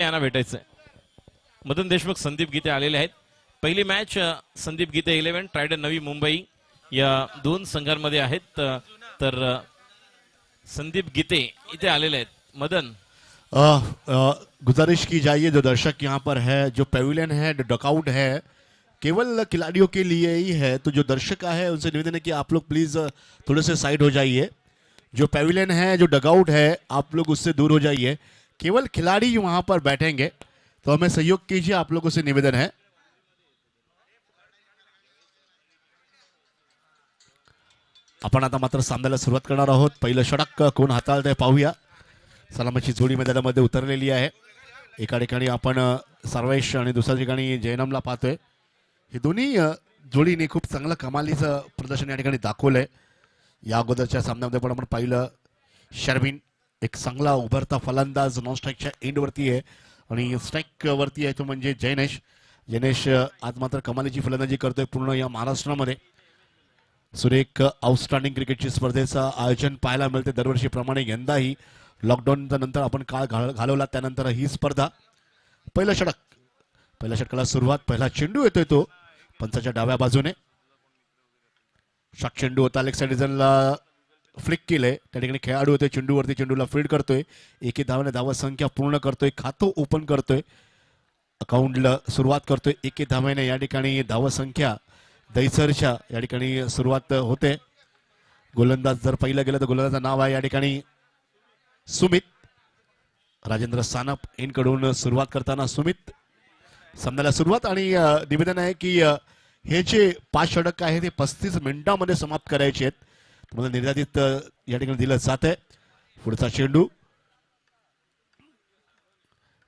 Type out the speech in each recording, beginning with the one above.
यांना भेटायचंय. मदन देशमुख संदीप गीते आलेले आहेत. पहिली मॅच संदीप गीते 11 ट्रायडन नवी मुंबई या दोन संघांमध्ये आहेत. तर संदीप गीते इथे आलेले आहेत. मदन गुजारिश की जाइए जो दर्शक यहाँ पर है, जो पेविलियन है, जो डकआउट है केवल खिलाड़ियों के लिए ही है, तो जो दर्शक है उनसे निवेदन है कि आप लोग प्लीज थोड़े से साइड हो जाइए. जो पेविलियन है, जो डगआउट है, आप लोग उससे दूर हो जाइए. केवल खिलाड़ी वहां पर बैठेंगे, तो हमें सहयोग कीजिए, आप लोगों से निवेदन है. आपण आता मात्र सामन्याला सुरुवात करणार आहोत. पहिलं षटक कोण हाताळतंय पाहूया. सलामीची जोडी मैदानामध्ये उतरलेली आहे. एका ठिकाणी आपण सर्वेश आणि दुसऱ्या ठिकाणी जयनमला पाहतोय. हे दोन्ही जोडीने खूप चांगलं कमालीचं प्रदर्शन या ठिकाणी दाखवलंय. या अगोदरच्या सामन्यामध्ये पण आपण पाहिलं शर्विन एक चांगला उभरता फलंदाज नॉन स्ट्राईकच्या एंडवरती आहे आणि स्ट्राईक वरती आहे तो म्हणजे जयनेश आज मात्र कमालीची फलंदाजी करतोय पूर्ण या महाराष्ट्रामध्ये. सुरेख आउटस्टँडिंग क्रिकेटची स्पर्धेचं आयोजन पाहायला मिळते दरवर्षीप्रमाणे. यंदाही लॉकडाऊनच्या नंतर आपण काळ घालवला, त्यानंतर ही स्पर्धा. पहिलं षटकाला सुरुवात. पहिला चेंडू येतोय तो पंचाच्या डाव्या बाजूने. शॉट चेंडू होता, लेग साइड रिजनला फ्लिक केलंय. त्या ठिकाणी खेळाडू होते चेंडूवरती, चेंडूला फील्ड करतोय. एके धावाने धावा संख्या पूर्ण करतोय, खातं ओपन करतोय, अकाउंटला सुरुवात करतोय. एके धाव्याने या ठिकाणी धावा संख्या दैसरच्या या ठिकाणी सुरुवात होते. गोलंदाज जर पहिलं गेलं तर गोलंदाजाचं नाव आहे या ठिकाणी सुमित. राजेंद्र सानप यांकडून सुरुवात करताना सुमित. सामन्याला सुरुवात आणि निवेदन आहे की हे जे 5 षटक आहे ते 35 मिनिटांमध्ये समाप्त करायचे आहेत. तुम्हाला निर्धारित या ठिकाणी दिलं जात आहे. पुढचा चेंडू.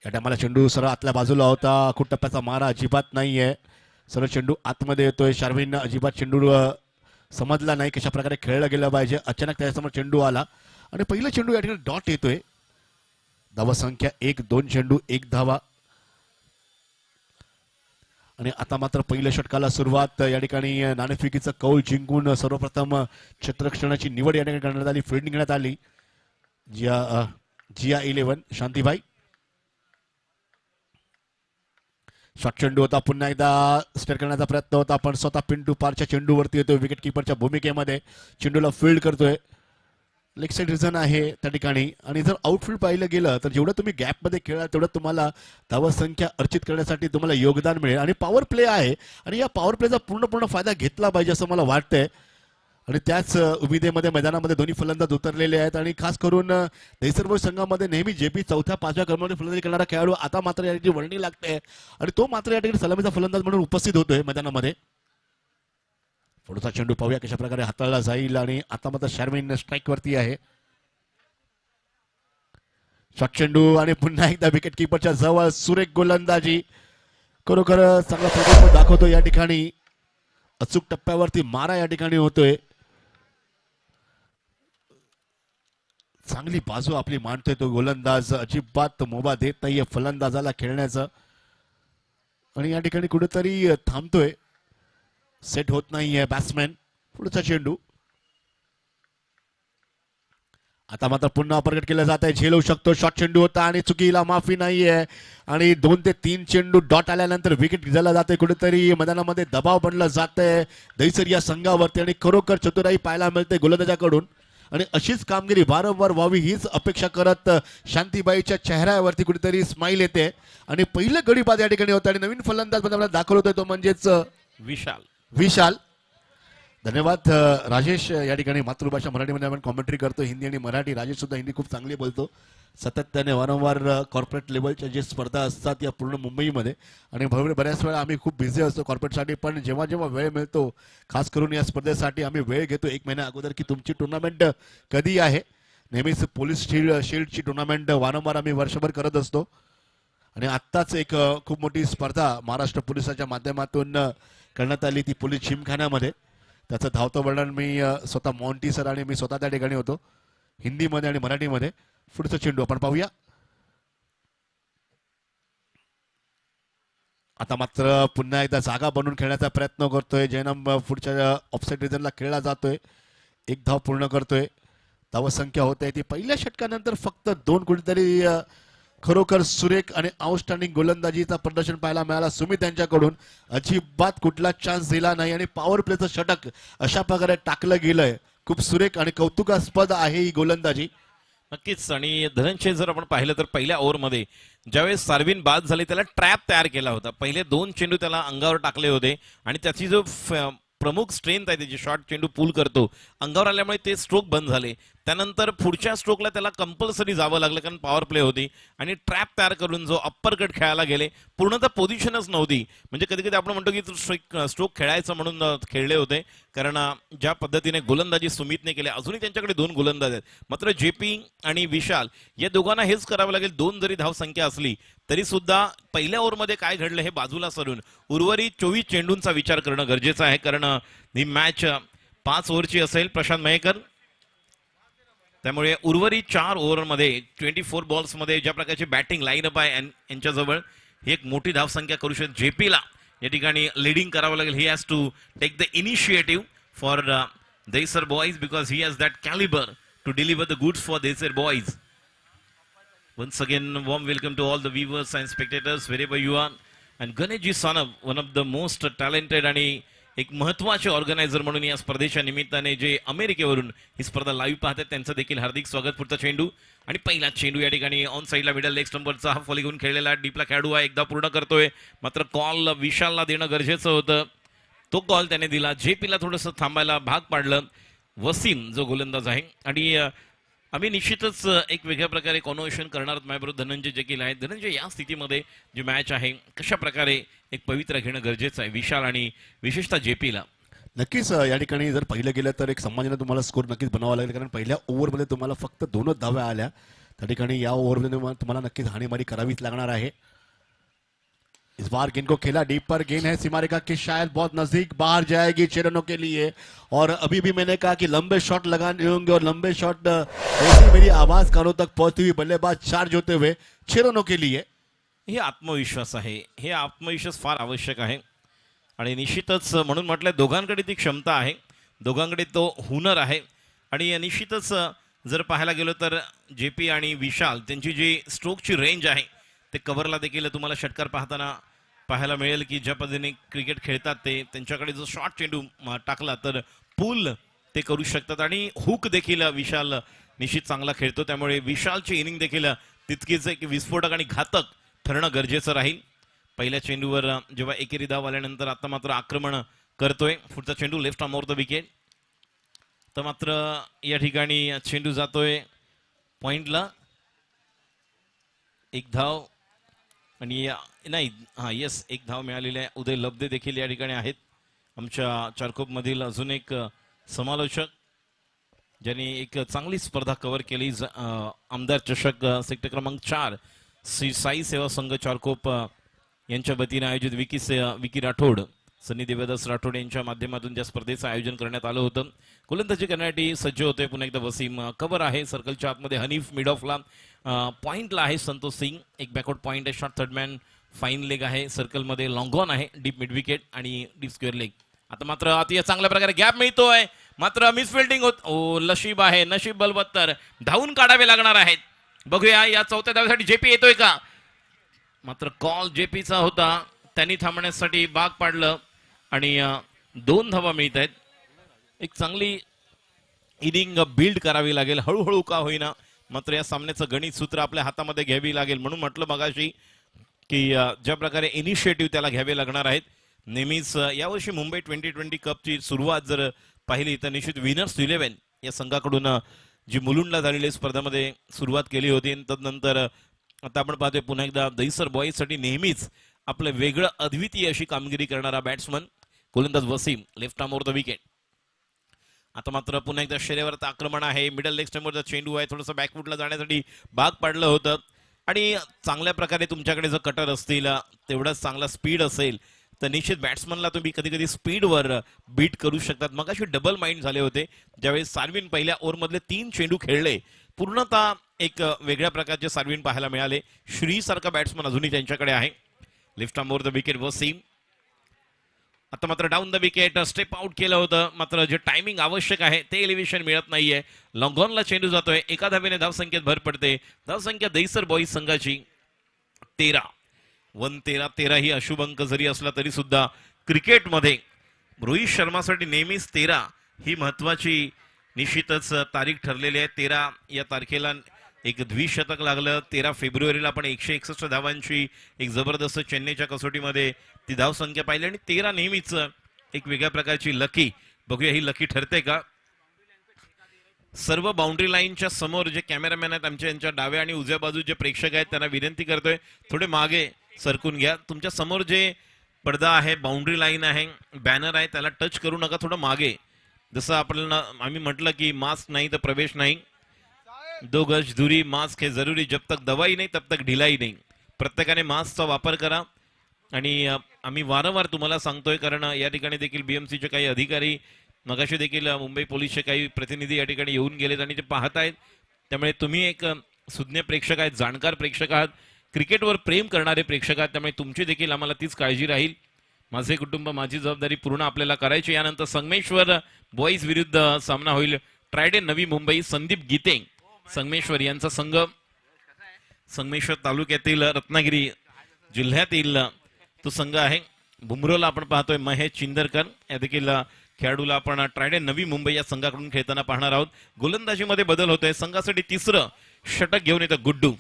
या टायमाला चेंडू सरळ आतल्या बाजूला होता. खूप टप्प्याचा मारा अजिबात नाहीये. सरळ चेंडू आतमध्ये येतोय. शार्विन अजिबात चेंडू समजला नाही कशा प्रकारे खेळला गेला पाहिजे. अचानक त्याच्यासमोर चेंडू आला आणि पहिला चेंडू या ठिकाणी डॉट येतोय. धावा संख्या 1-2 चेंडू 1 धावा. आणि आता मात्र पहिल्या षटकाला सुरुवात. या ठिकाणी नाणेफेकीचं कौल जिंकून सर्वप्रथम क्षेत्ररक्षणाची निवड या ठिकाणी करण्यात आली, फिल्डिंग करण्यात आली. जिया 11 शांतीबाई. शॉट चेंडू होता, पुन्हा एकदा स्टेअर करण्याचा प्रयत्न होता, पण स्वतः पिंटू पारच्या चेंडूवरती येतोय. विकेट किपरच्या भूमिकेमध्ये चेंडूला फील्ड करतोय. लेग साइड रिझन आहे त्या ठिकाणी. आणि जर आउटफील्ड पाहिलं गेलं तर जेवढं तुम्ही गॅपमध्ये खेळा तेवढं तुम्हाला धावा संख्या अर्चित करण्यासाठी तुम्हाला योगदान मिळेल. आणि पॉवर प्ले आहे आणि या पॉवर प्लेचा पूर्ण फायदा घेतला पाहिजे असं मला वाटतंय. आणि त्याच उमेदीमध्ये मैदानामध्ये दोन्ही फलंदाज उतरलेले आहेत. आणि खास करून दहिसर संघामध्ये नेहमी जेपी 4थ्या-5व्या क्रमांकावर फलंदाजी करणारा खेळाडू आता मात्र या ठिकाणी वर्णी लागते आणि तो मात्र या ठिकाणी सलामीचा फलंदाज म्हणून उपस्थित होतोय मैदानामध्ये. पुढचा चेंडू पाहूया कशा प्रकारे हाताळला जाईल. आणि आता मात्र शार्विन स्ट्राईक वरती आहे. शॉट चेंडू आणि पुन्हा एकदा विकेट किपरच्या जवळ सुरेख गोलंदाजी. खरोखर चांगला प्रदर्शन दाखवतो या ठिकाणी. अचूक टप्प्यावरती मारा या ठिकाणी होतोय. चांगली बाजू आपली मांडतोय तो गोलंदाज. अजिबात मुभा देत नाहीये फलंदाजाला खेळण्याचं. आणि या ठिकाणी कुठेतरी थांबतोय, सेट होत नाहीये बॅट्समॅन. पुढचा चेंडू. आता मात्र पुन्हा अपरकट केलं जात आहे, झेलू शकतो. शॉट चेंडू होता आणि चुकीला माफी नाहीये. आणि 2 ते 3 चेंडू डॉट आल्यानंतर विकेट दिला जाते. कुठेतरी मैदानामध्ये दबाव बनला जात आहे दहिसर या संघावरती. आणि खरोखर चतुराई पाहायला मिळते गोलंदाजाकडून. आणि अशीच कामगिरी वारंवार व्हावी हीच अपेक्षा करत शांतीबाईच्या चेहऱ्यावरती कुठेतरी स्माइल येते. आणि पहिलं गडीबाद या ठिकाणी होतं आणि नवीन फलंदाज आपल्याला दाखल होतोय तो म्हणजेच विशाल. धन्यवाद राजेश. या ठिकाणी मातृभाषा मराठीमध्ये आपण कॉमेंट्री करतो, हिंदी आणि मराठी. राजेश सुद्धा हिंदी खूप चांगली बोलतो. सातत्याने वारंवार कॉर्पोरेट लेवलच्या जे स्पर्धा असतात या पूर्ण मुंबईमध्ये. आणि बऱ्याच वेळा आम्ही खूप बिझी असतो कॉर्पोरेटसाठी, पण जेव्हा जेव्हा वेळ मिळतो खास करून या स्पर्धेसाठी आम्ही वेळ घेतो 1 महिन्या अगोदर की तुमची टुर्नामेंट कधी आहे. नेहमीच पोलीस शील्डची टुर्नामेंट वारंवार आम्ही वर्षभर करत असतो. आणि आत्ताच एक खूप मोठी स्पर्धा महाराष्ट्र पोलिसाच्या माध्यमातून करण्यात आली, ती पोलीस जिमखान्यामध्ये. त्याचं धावतं वर्णन मी स्वतः मॉन्टी सर आणि मी स्वतः त्या ठिकाणी होतो, हिंदीमध्ये आणि मराठीमध्ये. पुढचा चेंडू आपण पाहूया. आता मात्र पुन्हा एकदा जागा बनवून खेळण्याचा प्रयत्न करतोय जयनम. पुढच्या ऑफसाइड रिजनला खेळला जातोय. 1 धाव पूर्ण करतोय. धावसंख्या होते ती पहिल्या षटकानंतर फक्त 2 कुठेतरी खरोखर सुरेख आणि आउटस्टँडिंग गोलंदाजीचा प्रदर्शन पाहायला मिळाला सुमित यांच्याकडून. अजिबात कुठला चान्स दिला नाही आणि पॉवर प्लेचं षटक अशा प्रकारे टाकलं गेलंय. खूप सुरेख आणि कौतुकास्पद आहे ही गोलंदाजी. नक्कीच. आणि धनंजय जर आपण पाहिलं तर पहिल्या ओव्हरमध्ये ज्यावेळेस सार्विन बाद झाले त्याला ट्रॅप तयार केला होता. पहिले 2 चेंडू त्याला अंगावर टाकले होते आणि त्याची जो प्रमुख स्ट्रेंथ आहे त्याची शॉर्ट चेंडू पूल करतो अंगावर आल्यामुळे ते स्ट्रोक बंद झाले. त्यानंतर पुढच्या स्ट्रोकला त्याला कंपल्सरी जावं लागलं कारण पॉवर प्ले होती आणि ट्रॅप तयार करून जो अप्पर कट खेळायला गेले पूर्णतः पोझिशनच नव्हती. म्हणजे कधी कधी आपण म्हणतो की स्ट्रोक खेळायचं म्हणून खेळले होते कारण ज्या पद्धतीने गोलंदाजी सुमितने केली. अजूनही त्यांच्याकडे 2 गोलंदाज आहेत. मात्र जेपी आणि विशाल या दोघांना हेच करावं लागेल. 2 जरी धावसंख्या असली तरी सुद्धा पहिल्या ओव्हरमध्ये काय घडलं हे बाजूला सरून उर्वरित 24 चेंडूंचा विचार करणं गरजेचं आहे कारण ही मॅच 5 ओव्हरची असेल प्रशांत मयेकर. त्यामुळे उर्वरित 4 ओव्हरमध्ये 24 बॉल्समध्ये ज्या प्रकारची बॅटिंग लाईनअप आहे यांच्याजवळ ही एक मोठी धावसंख्या करू शकते. जेपीला या ठिकाणी लीडिंग करावं लागेल. He has to take the initiative for Dahisar boys because he has that calibre to deliver the goods for Dahisar boys. Once again, warm welcome to all the viewers and spectators wherever you are. And Ganeshji Sanab, one of the most talented आणि एक महत्त्वाचे organiser म्हणून या स्पर्धेच्या निमित्ताने जे अमेरिकेवरून ही स्पर्धा live पाहतात त्यांचं देखील हार्दिक स्वागत. पुढचा चेंडू आणि पहिला चेंडू या ठिकाणी ऑन साईडला मिडल लेग स्टंपरचा हा फॉली घेऊन खेळलेला डीपला खेळाडू हा एकदा पूर्ण करतोय. मात्र कॉल विशालला देणं गरजेचं होतं. तो कॉल त्याने दिला. जेपीला थोडंसं थांबायला भाग पाडलं. वसीम जो गोलंदाज आहे आणि आम्ही निश्चितच एक वेगळ्या प्रकारे कॉन्व्हर्सेशन करणार आहोत माझ्याबरोबर धनंजय जकील आहेत. धनंजय, या स्थितीमध्ये जी मॅच आहे कशा प्रकारे एक पवित्र घेणं गरजेचं आहे विशाल आणि विशेषतः जेपीला? नक्कीच या ठिकाणी जर पाहिलं गेलं तर एक सामान्यानं तुम्हाला स्कोर नक्कीच बनावा लागेल कारण पहिल्या ओव्हरमध्ये तुम्हाला फक्त 2च धाव्या आल्या. त्या ठिकाणी या ओव्हरमध्ये तुम्हाला नक्कीच हाणीमारी करावीच लागणार आहे. इस बार गेंद को खेला डीप पर. गेंद है सीमारेखा के शायद बहुत नजदीक बाहर जाएगी चेरनो के लिए. और अभी भी मैंने कहा कि लंबे शॉट लगाने होंगे और लंबे शॉट ऐसी मेरी आवाज कानों तक पहुंचती हुई बल्लेबाज चार्ज होते हुए चेरनो के लिए. हे आत्मविश्वास आहे. हे आत्मविश्वास फार आवश्यक आहे आणि निश्चितच म्हणून म्हटलं दोघांकडे ती क्षमता आहे, दोघांकडे तो हुनर आहे. आणि निश्चितच जर पाहायला गेलो तर जेपी आणि विशाल त्यांची जी स्ट्रोकची रेंज आहे ते कव्हरला देखील तुम्हाला षटकार पाहताना पाहायला मिळेल की ज्या पद्धतीने क्रिकेट खेळतात ते त्यांच्याकडे जो शॉर्ट चेंडू टाकला तर पूल ते करू शकतात. आणि हुक देखील विशाल निश्चित चांगला खेळतो. त्यामुळे विशालची इनिंग देखील तितकीच एक विस्फोटक आणि घातक ठरणं गरजेचं राहील. पहिल्या चेंडूवर जेव्हा एकेरी धाव आल्यानंतर आता मात्र आक्रमण करतोय. पुढचा चेंडू लेफ्ट आर्मवर द विकेट. तर मात्र या ठिकाणी चेंडू जातोय पॉइंटला. एक धाव आणि नाही येस एक धाव मिळालेली आहे. उदय लब्धे देखील या ठिकाणी आहेत. आमच्या चारकोपमधील अजून एक समालोचक ज्यांनी एक चांगली स्पर्धा कव्हर केली. आमदार चषक सेक्टर क्रमांक 4 श्री साई सेवा संघ चारकोप यांच्या वतीने आयोजित विकी राठोड, सनी देवदास राठोड यांच्या माध्यमातून ज्या स्पर्धेचं आयोजन करण्यात आलं होतं. गोलंदाजी करण्यासाठी सज्ज होते पुन्हा एकदा वसीम. कव्हर आहे सर्कलच्या आतमध्ये हनीफ. मिड ऑफला पॉइंटला आहे संतोष सिंग. एक बॅकआउट पॉइंट आहे. शॉर्ट थर्डमॅन फाईन लेग आहे सर्कलमध्ये. लॉंग ऑन आहे. डीप मिड विकेट आणि डीप स्क्वेअर लेग. आता मात्र अति चांगल्या प्रकारे गॅप मिळतोय. मात्र मिसफिल्डिंग होत. ओ नशीब आहे, नशीब बलवत्तर. धावून काढावे लागणार आहेत. बघूया या चौथ्या धावेसाठी जेपी येतोय का. मात्र कॉल जेपीचा होता. त्यांनी थांबण्यासाठी भाग पाडलं आणि 2 धावा मिळत आहेत. एक चांगली इनिंग बिल्ड करावी लागेल हळूहळू का होईना. मात्र या सामन्याचं गणित सूत्र आपल्या हातामध्ये घ्यावी लागेल. म्हणून म्हटलं मगाशी की ज्या प्रकारे इनिशिएटिव्ह त्याला घ्यावे लागणार आहेत. नेहमीच यावर्षी मुंबई 2020 कपची सुरुवात जर पाहिली तर निश्चित विनर्स 11 या संघाकडून जी मुलुंडला झालेली स्पर्धेमध्ये सुरुवात केली होती. तदनंतर आता आपण पाहतोय पुन्हा एकदा दहिसर बॉईजसाठी नेहमीच आपलं वेगळं अद्वितीय अशी कामगिरी करणारा बॅट्समन गोलंदाज Wasim. Left arm over the wicket. आता मात्र पुन्हा एकदा शरीरावरचं आक्रमण आहे. मिडल लेग स्टंपवरचा चेंडू आहे. थोडंसं बॅकफुटला जाण्यासाठी भाग पाडलं होतं. आणि चांगल्या प्रकारे तुमच्याकडे जर कटर असतील तेवढाच चांगला स्पीड असेल तर निश्चित बॅट्समनला तुम्ही कधी कधी स्पीडवर बीट करू शकतात. मग अशी डबल माइंड झाले होते ज्यावेळेस सार्विन पहिल्या ओव्हरमधले 3 चेंडू खेळले. पूर्णतः एक वेगळ्या प्रकारचे सार्विन पाहायला मिळाले. श्री सारखा बॅट्समन अजूनही त्यांच्याकडे आहे. Left arm over the wicket Wasim. आता मात्र down the wicket step out केलं होतं. मात्र जे टायमिंग आवश्यक आहे ते एलिव्हेशन मिळत नाहीये. लॉंगॉनला चेंडू जातोय. एका धावेने धावसंख्येत भर पडते. धावसंख्या दहिसर बॉईज संघाची 13. 1-13-13 ही अशुभ अंक जरी असला तरी सुद्धा क्रिकेटमध्ये रोहित शर्मासाठी नेहमीच 13 ही महत्वाची निश्चितच तारीख ठरलेली आहे. 13 या तारखेला एक द्विशतक लागलं. 13 फेब्रुवारीला आपण 161 धावांची एक जबरदस्त चेन्नईच्या कसोटीमध्ये ती धावसंख्या पाहिली आणि 13 नेहमीच एक वेगळ्या प्रकारची लकी. बघूया ही लकी ठरते का. सर्व बाउंड्री लाईनच्या समोर जे कॅमेरामॅन आहेत आमच्या, यांच्या डाव्या आणि उजव्या बाजू जे प्रेक्षक आहेत त्यांना विनंती करतोय थोडे मागे सरकून घ्या. तुमच्या समोर जे पडदा आहे, बाउंड्री लाईन आहे, बॅनर आहे, त्याला टच करू नका, थोडं मागे. जसं आपल्याला आम्ही म्हटलं की मास्क नाही तर प्रवेश नाही. 2 गज दूरी, मास्क है जरूरी, जब तक दवाई नहीं तब तक ढिलाई नहीं. प्रत्येकाने मास्कचा वापर करा. आणि आम्ही वारंवार तुम्हाला सांगतोय कारण या ठिकाणी देखील बीएमसीचे काही अधिकारी, मगाशी देखील मुंबई पोलीसचे काही प्रतिनिधी या ठिकाणी येऊन गेलेत आणि ते पाहत आहेत. त्यामुळे तुम्ही एक सुज्ञ प्रेक्षक आहेत, जाणकार प्रेक्षक आहात, क्रिकेटवर प्रेम करणारे प्रेक्षक आहात. त्यामुळे तुमची देखील आम्हाला तीच काळजी राहील. माझे कुटुंब माझी जबाबदारी पूर्ण आपल्याला करायची. यानंतर संगमेश्वर बॉईज विरुद्ध सामना होईल. ट्रायडे नवी मुंबई, संदीप गीते संगमेश्वर यांचा संघ. संगमेश्वर तालुक्यातील रत्नागिरी जिल्ह्यातील तो संघ आहे. बुमरोला आपण पाहतोय महेश चिंदरकर या देखील खेळाडूला आपण ट्रायडे नवी मुंबई या संघाकडून खेळताना पाहणार आहोत. गोलंदाजीमध्ये बदल होतोय. संघासाठी 3रं षटक घेऊन येतं गुड्डू.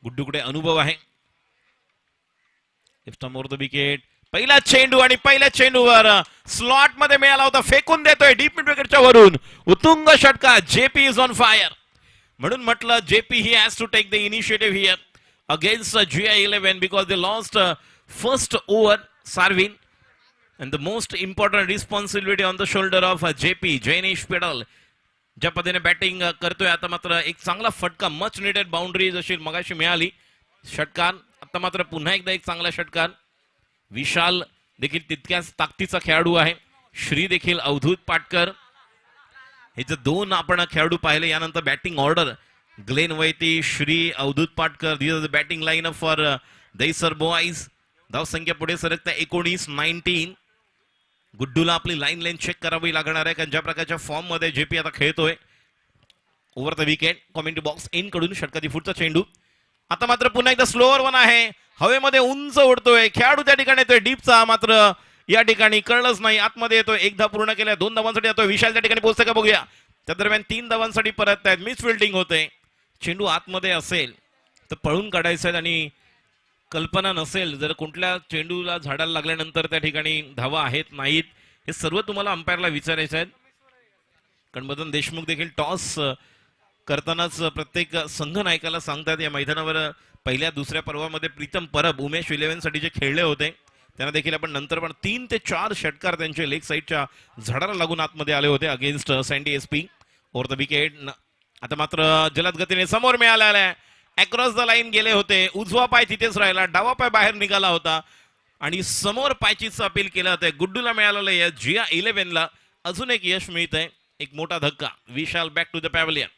गुड्डूकडे अनुभव आहे. More the wicket. पहिला चेंडू आणि पहिल्या चेंडूवर स्लॉट मध्ये मिळाला होता, फेकून देतोय डीप मिड विकेटच्या वरून. उत्तुंग षटका. JP is on fire. म्हणून म्हटलं JP he has to take the initiative here against GI11 because they lost first over Sarvin and the most important responsibility on the shoulder of JP Jainesh Pedal. ज्या पद्धतीने batting करतोय आता मात्र एक चांगला फटका, मच निडेड बाउंड्री जशी मगाशी मिळाली षटकार. आता मात्र पुन्हा एकदा एक चांगला षटकार. विशाल देखील तितक्याच ताकदीचा खेळाडू आहे. श्री देखील अवधूत पाटकर हे जे 2 आपण खेळाडू पाहिले. यानंतर batting order Glen Vaity, Shri, Avdhoot Patkar. This is the batting line for Dahisar boys. धावसंख्या पुढे सरकता 19. गुड्डूला आपली लाईन चेक करावी लागणार आहे कारण ज्या प्रकारच्या फॉर्म मध्ये जेपी आता खेळतोय. Over the wicket. Commentary box in कडून षटकाची फुटचा चेंडू. आता मात्र पुन्हा एकदा स्लोअर वन आहे. हवेमध्ये उंच उडतोय खेळाडू. त्या ठिकाणी येतोय डीपचा, मात्र या ठिकाणी कळलंच नाही. आतमध्ये येतोय. 1 धाव पूर्ण केल्या. 2 धावांसाठी येतोय. विशाल त्या ठिकाणी पोहोचतोय का बघूया. त्या दरम्यान 3 धावांसाठी परत आहेत. मिस फिल्डिंग होते. चेंडू आतमध्ये असेल तर पळून काढायचं आहे आणि कल्पना नसेल जर कुठल्या चेंडूला झाडाला लागल्यानंतर त्या ठिकाणी धावा आहेत नाहीत हे सर्व तुम्हाला अंपायरला विचारायचं आहे. कारण मदन देशमुख देखील टॉस करतानाच प्रत्येक संघ नायकाला सांगतात. या मैदानावर पहिल्या दुसऱ्या पर्वामध्ये प्रीतम परब उमेश 11 साठी जे खेळले होते त्यांना देखील आपण नंतर पण 3 ते 4 षटकार त्यांचे लेग साईडच्या झाडाला लागून आतमध्ये आले होते against sandy SP. Over the wicket. आता मात्र जलद गतीने समोर मिळाला. अक्रॉस द लाईन गेले होते. उजवा पाय तिथेच राहिला, डावा पाय बाहेर निघाला होता आणि समोर पायचीच अपील केलं होतं. गुड्डूला मिळालेलं या GI11 ला अजून एक यश मिळतंय. एक मोठा धक्का. विशाल बॅक टू द पॅव्हलियन.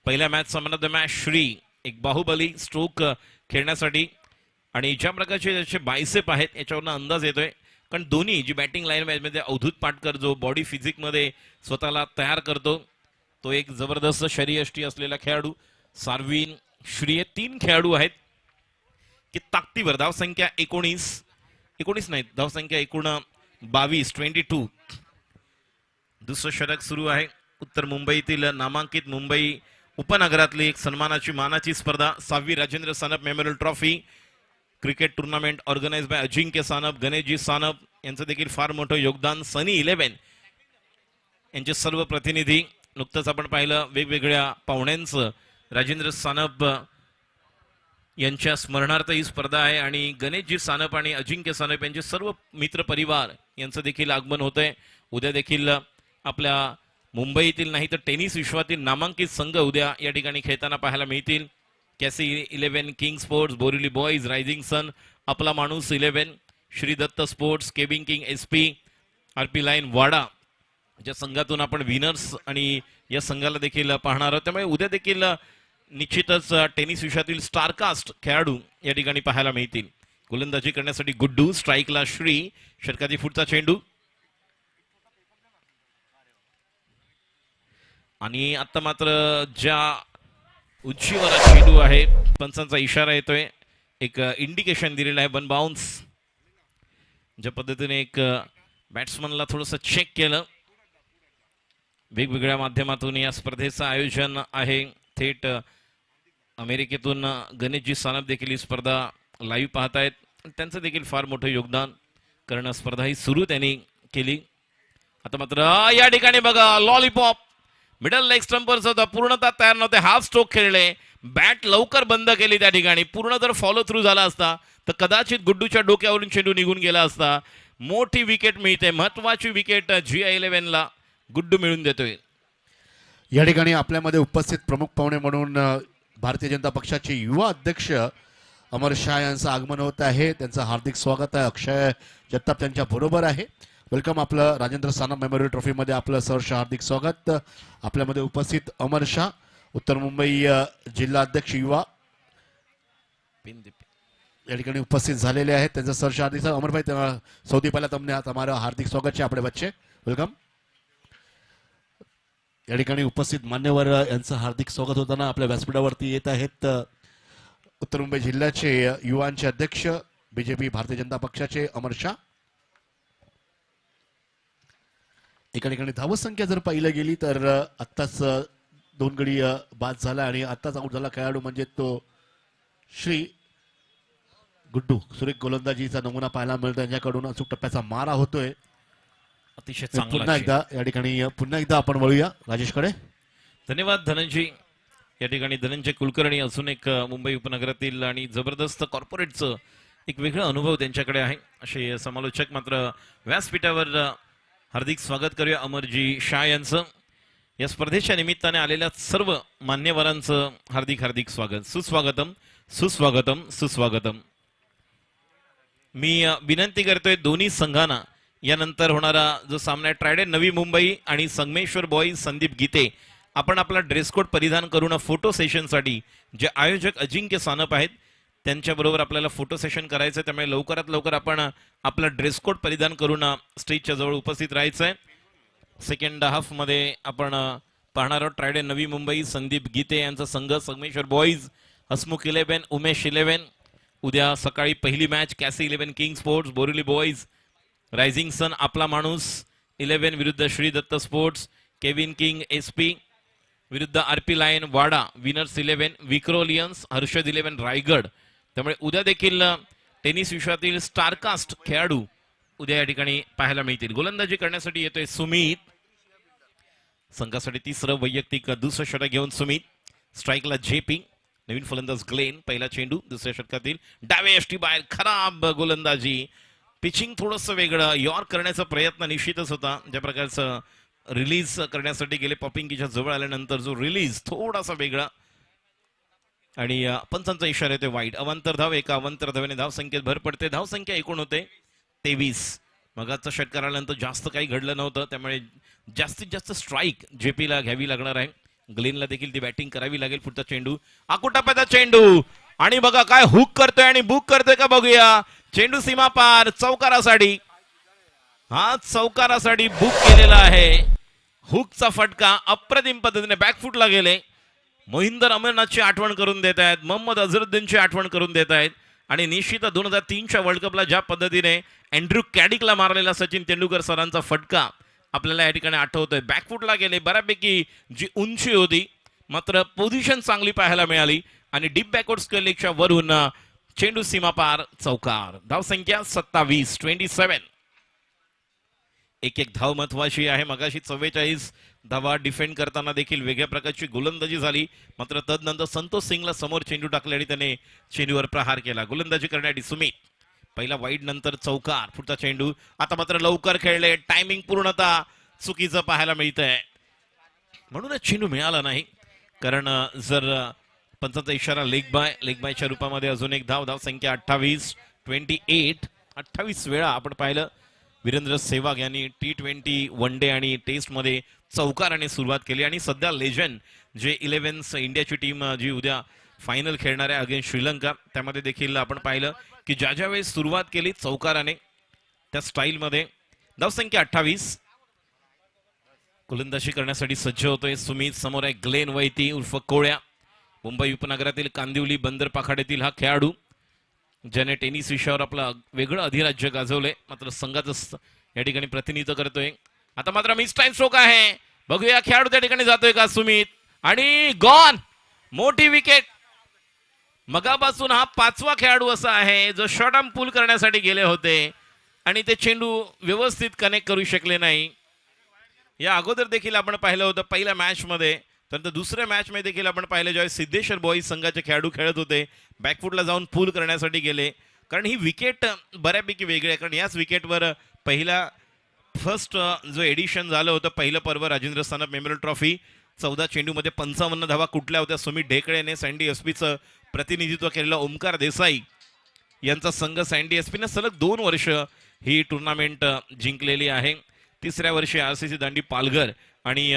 पहिल्या मॅच समोर द मॅच श्री एक बाहुबली स्ट्रोक खेळण्यासाठी आणि ज्या प्रकारचे त्याचे बायसेप आहेत याच्यावरून अंदाज येतोय. कारण दोन्ही जी बॅटिंग लाईन मध्ये अवधूत पाटकर जो बॉडी फिजिक मध्ये स्वतःला तयार करतो तो एक जबरदस्त शरीरयष्टी असलेला खेळाडू. सार्विन, श्री हे 3 खेळाडू आहेत की ताकदीवर. धावसंख्या 19 नाही, धावसंख्या एकूण 22. दुसरं षटक सुरू आहे. उत्तर मुंबईतील नामांकित मुंबई उपनगरातली एक सन्मानाची मानाची स्पर्धा 6वी Rajendra Sanap memorial trophy cricket tournament organise by Ajinkya Sanap, Ganeshji Sanap यांचं देखील फार मोठं योगदान. सनी 11 यांचे सर्व प्रतिनिधी. नुकतंच आपण पाहिलं वेगवेगळ्या पाहुण्यांचं राजेंद्र सानप यांच्या स्मरणार्थ ही स्पर्धा आहे आणि गणेशजी सानप आणि अजिंक्य सानप यांचे सर्व मित्र परिवार यांचं देखील आगमन होतंय. उद्या देखील आपल्या मुंबईतील नाही तर टेनिस विश्वातील नामांकित संघ उद्या या ठिकाणी खेळताना पाहायला मिळतील. Casey 11, King Sports, Borivali Boys, Rising Sun, आपला माणूस 11, Shri Datt Sports, Kevin King SP, RP Lion Wada ज्या संघातून आपण विनर्स आणि या संघाला देखील पाहणार आहोत. त्यामुळे उद्या देखील निश्चितच टेनिस विश्वातील स्टारकास्ट खेळाडू या ठिकाणी पाहायला मिळतील. गोलंदाजी करण्यासाठी गुड्डू, स्ट्राईकला श्री, षटकाची फुटचा चेंडू आणि आता मात्र ज्या उंचीवर चेंडू आहे. पंचांचा इशारा येतोय. एक इंडिकेशन दिलेलं आहे. One bounce. ज्या पद्धतीने एक बॅट्समनला थोडंसं चेक केलं. वेगवेगळ्या माध्यमातून या स्पर्धेचं आयोजन आहे. थेट अमेरिकेतून गणेशजी सानप देखील ही स्पर्धा लाईव्ह पाहतायत. त्यांचं देखील फार मोठं योगदान कारण स्पर्धा ही सुरू त्यांनी केली. आता मात्र या ठिकाणी बघा लॉलीपॉप मिडल लेग स्टंपरचा होता. पूर्णतः तयार नव्हते. हाफ स्ट्रोक खेळले. बॅट लवकर बंद केली त्या ठिकाणी. पूर्ण जर फॉलो थ्रू झाला असता तर कदाचित गुड्डूच्या डोक्यावरून चेंडू निघून गेला असता. मोठी विकेट मिळते. महत्वाची विकेट GI11 गुड्डू मिळून देतोय. या ठिकाणी आपल्यामध्ये उपस्थित प्रमुख पाहुणे म्हणून भारतीय जनता पक्षाचे युवा अध्यक्ष अमर शाह यांचं आगमन होत आहे. त्यांचं हार्दिक स्वागत आहे. अक्षय जगताप त्यांच्या बरोबर आहे. वेलकम. आपलं राजेंद्र सानप मेमोरियल ट्रॉफीमध्ये आपलं सहर्ष हार्दिक स्वागत. आपल्यामध्ये उपस्थित अमर शाह उत्तर मुंबई जिल्हा अध्यक्ष युवा या ठिकाणी उपस्थित झालेले आहेत. त्यांचं सहर्ष हार्दिक स्वागत. अमर भाई सौदी पहला तमने તમારું हार्दिक स्वागत છે આપણે વચ્ચે. वेलकम. या ठिकाणी उपस्थित मान्यवर यांचं हार्दिक स्वागत होताना आपल्या व्यासपीठावरती येत आहेत उत्तर मुंबई जिल्ह्याचे युवांचे अध्यक्ष बीजेपी भारतीय जनता पक्षाचे अमर शाह. एका ठिकाणी धावत संख्या जर पाहिलं गेली तर आत्ताच 2 गडी बाद झाला आणि आत्ताच आउट झाला खेळाडू म्हणजे तो श्री गुड्डू. सुरेख गोलंदाजीचा नमुना पाहायला मिळतो. त्यांच्याकडून अचूक टप्प्याचा मारा होतोय. अतिशय पुन्हा एकदा आपण वळूया राजेशकडे. धन्यवाद धनंजय. या ठिकाणी धनंजय कुलकर्णी अजून एक मुंबई उपनगरातील आणि जबरदस्त कॉर्पोरेटचं एक वेगळा अनुभव त्यांच्याकडे आहे असे समालोचक मात्र व्यासपीठावर हार्दिक स्वागत करूया अमरजी शाह यांचं. या स्पर्धेच्या निमित्ताने आलेल्या सर्व मान्यवरांचं हार्दिक हार्दिक स्वागत. सुस्वागतम सुस्वागतम सुस्वागतम. मी विनंती करतोय दोन्ही संघांना यानंतर होणारा जो सामना आहे ट्रायडे नवी मुंबई आणि संगमेश्वर बॉईज संदीप गीते आपण आपला ड्रेस कोड परिधान करून फोटो सेशनसाठी जे आयोजक अजिंक्य सानप आहेत त्यांच्याबरोबर आपल्याला फोटो सेशन करायचं आहे. त्यामुळे लवकरात लवकर आपण आपला ड्रेस कोड परिधान करून स्टेजच्या जवळ उपस्थित राहायचं आहे. सेकंड हाफमध्ये आपण पाहणार आहोत ट्रायडे नवी मुंबई संदीप गीते यांचा संघ संगमेश्वर बॉईज हसमुख 11 उमेश 11. उद्या सकाळी पहिली match Casey 11 King Sports Borivali Boys Rising Sun आपला माणूस 11 विरुद्ध Shri Datt Sports Kevin King SP विरुद्ध RP लायन वाडा विनर्स 11 विक्रोलियन्स हर्षद 11 रायगड. त्यामुळे उद्या देखील टेनिस विश्वातील स्टारकास्ट खेळाडू उद्या या ठिकाणी पाहायला मिळतील. गोलंदाजी करण्यासाठी येतोय सुमित. संघासाठी तिसरं वैयक्तिक दुसरं षटक घेऊन सुमित. स्ट्राईकला JP. नवीन फलंदाज ग्लेन. पहिला चेंडू दुसऱ्या षटकातील डावे यष्टी बाहेर. खराब गोलंदाजी. पिचिंग थोडंसं वेगळं यॉर्क करण्याचा प्रयत्न निश्चितच होता. ज्या प्रकारचं रिलीज करण्यासाठी गेले पॉपिंगच्या जवळ आल्यानंतर जो रिलीज थोडासा वेगळा आणि पंचांचा इशारा येतोय वाईट. अवांतर धाव. एका अवांतर धावेने धाव संख्येत भर पडते. धाव संख्या एकूण होते 23. मगाचा षटकार आल्यानंतर जास्त काही घडलं नव्हतं त्यामुळे जास्तीत जास्त स्ट्राईक JPला घ्यावी लागणार आहे. ग्लेनला देखील ती बॅटिंग करावी लागेल. पुढचा चेंडू आकुटाप्याचा चेंडू आणि बघा काय हुक करतोय आणि बुक करतोय का बघूया. चेंडू सीमा पार चौकारासाठी. हा चौकारासाठी बुक केलेला आहे. हुकचा फटका अप्रतिम पद्धतीने बॅकफुटला गेले. मोहिंदर अमरनाथची आठवण करून देत आहेत. मोहम्मद अझरुद्दीनची आठवण करून देत आहेत आणि निश्चित 2003च्या वर्ल्ड कपला ज्या पद्धतीने अँड्रू कॅडिकला मारलेला सचिन तेंडुलकर सरांचा फटका आपल्याला या ठिकाणी आठवतोय. बॅकफुटला गेले. बऱ्यापैकी जी उंची होती मात्र पोझिशन चांगली पाहायला मिळाली आणि डीप बॅकवर्ड स्क्वेअर लेगच्या वरून चेंडू सीमा पार चौकार. धावसंख्या 27. एक धाव महत्वाची आहे. मगाशी 44 धावा डिफेंड करताना देखील वेगळ्या प्रकारची गोलंदाजी झाली मात्र तदनंतर संतोष सिंगला समोर चेंडू टाकले आणि त्याने चेंडूवर प्रहार केला. गोलंदाजी करण्यासाठी सुमित. पहिला वाईड नंतर चौकार. पुढचा चेंडू आता मात्र लवकर खेळले. टायमिंग पूर्णतः चुकीचं पाहायला मिळतंय म्हणूनच चेंडू मिळाला नाही. कारण जर पंचांचा इशारा लेग बायच्या रूपामध्ये अजून एक धाव. संख्या 28. 28 वेळा आपण पाहिलं वीरेंद्र सेहवाग यांनी T20 वन डे आणि टेस्ट मध्ये चौकाराने सुरुवात केली आणि सध्या लेजंड जे 11 इंडियाची टीम जी उद्या फायनल खेळणार आहे अगेन्स्ट श्रीलंका त्यामध्ये देखील आपण पाहिलं की ज्या वेळेस सुरुवात केली चौकाराने त्या स्टाईल मध्ये. धावसंख्या 28. गोलंदाजी करण्यासाठी सज्ज होतोय सुमित. समोर आहे ग्लेन वैती उर्फ कोळ्या. मुंबई उपनगरातील कांदिवली बंदर पाखाड्यातील हा खेळाडू ज्याने टेनिस विषयावर आपला वेगळं अधिराज्य गाजवलंय, मात्र संघाचं या ठिकाणी प्रतिनिधित्व करतोय. आता मात्र मिस टाइम स्ट्रोक आहे. बघूया खेळाडू त्या ठिकाणी जातोय का सुमित, आणि गॉन, मोठी विकेट. मगापासून हा 5वा खेळाडू असा आहे जो शॉर्ट आर्म पुल करण्यासाठी गेले होते आणि ते चेंडू व्यवस्थित कनेक्ट करू शकले नाही. या अगोदर देखील आपण पाहिलं होतं पहिल्या मॅच मध्ये, तर दुसऱ्या मॅच मध्ये देखील आपण पाहिलं ज्यावेळेस सिद्धेश्वर बॉईज संघाचे खेळाडू खेळत होते, बॅकफुटला जाऊन पूल करण्यासाठी गेले. कारण ही विकेट बऱ्यापैकी वेगळी आहे, कारण याच विकेटवर पहिला फर्स्ट जो एडिशन झालं होतं पहिलं पर्व राजेंद्र सानप मेमोरियल ट्रॉफी 14 चेंडूमध्ये 55 धावा कुठल्या होत्या. सुमित ढेकळेने सँडी एसपीचं प्रतिनिधित्व केलेलं ओमकार देसाई यांचा संघ सँडी एसपीने सलग 2 वर्ष ही टुर्नामेंट जिंकलेली आहे. तिसऱ्या वर्षी आरसीसी दांडी पालघर आणि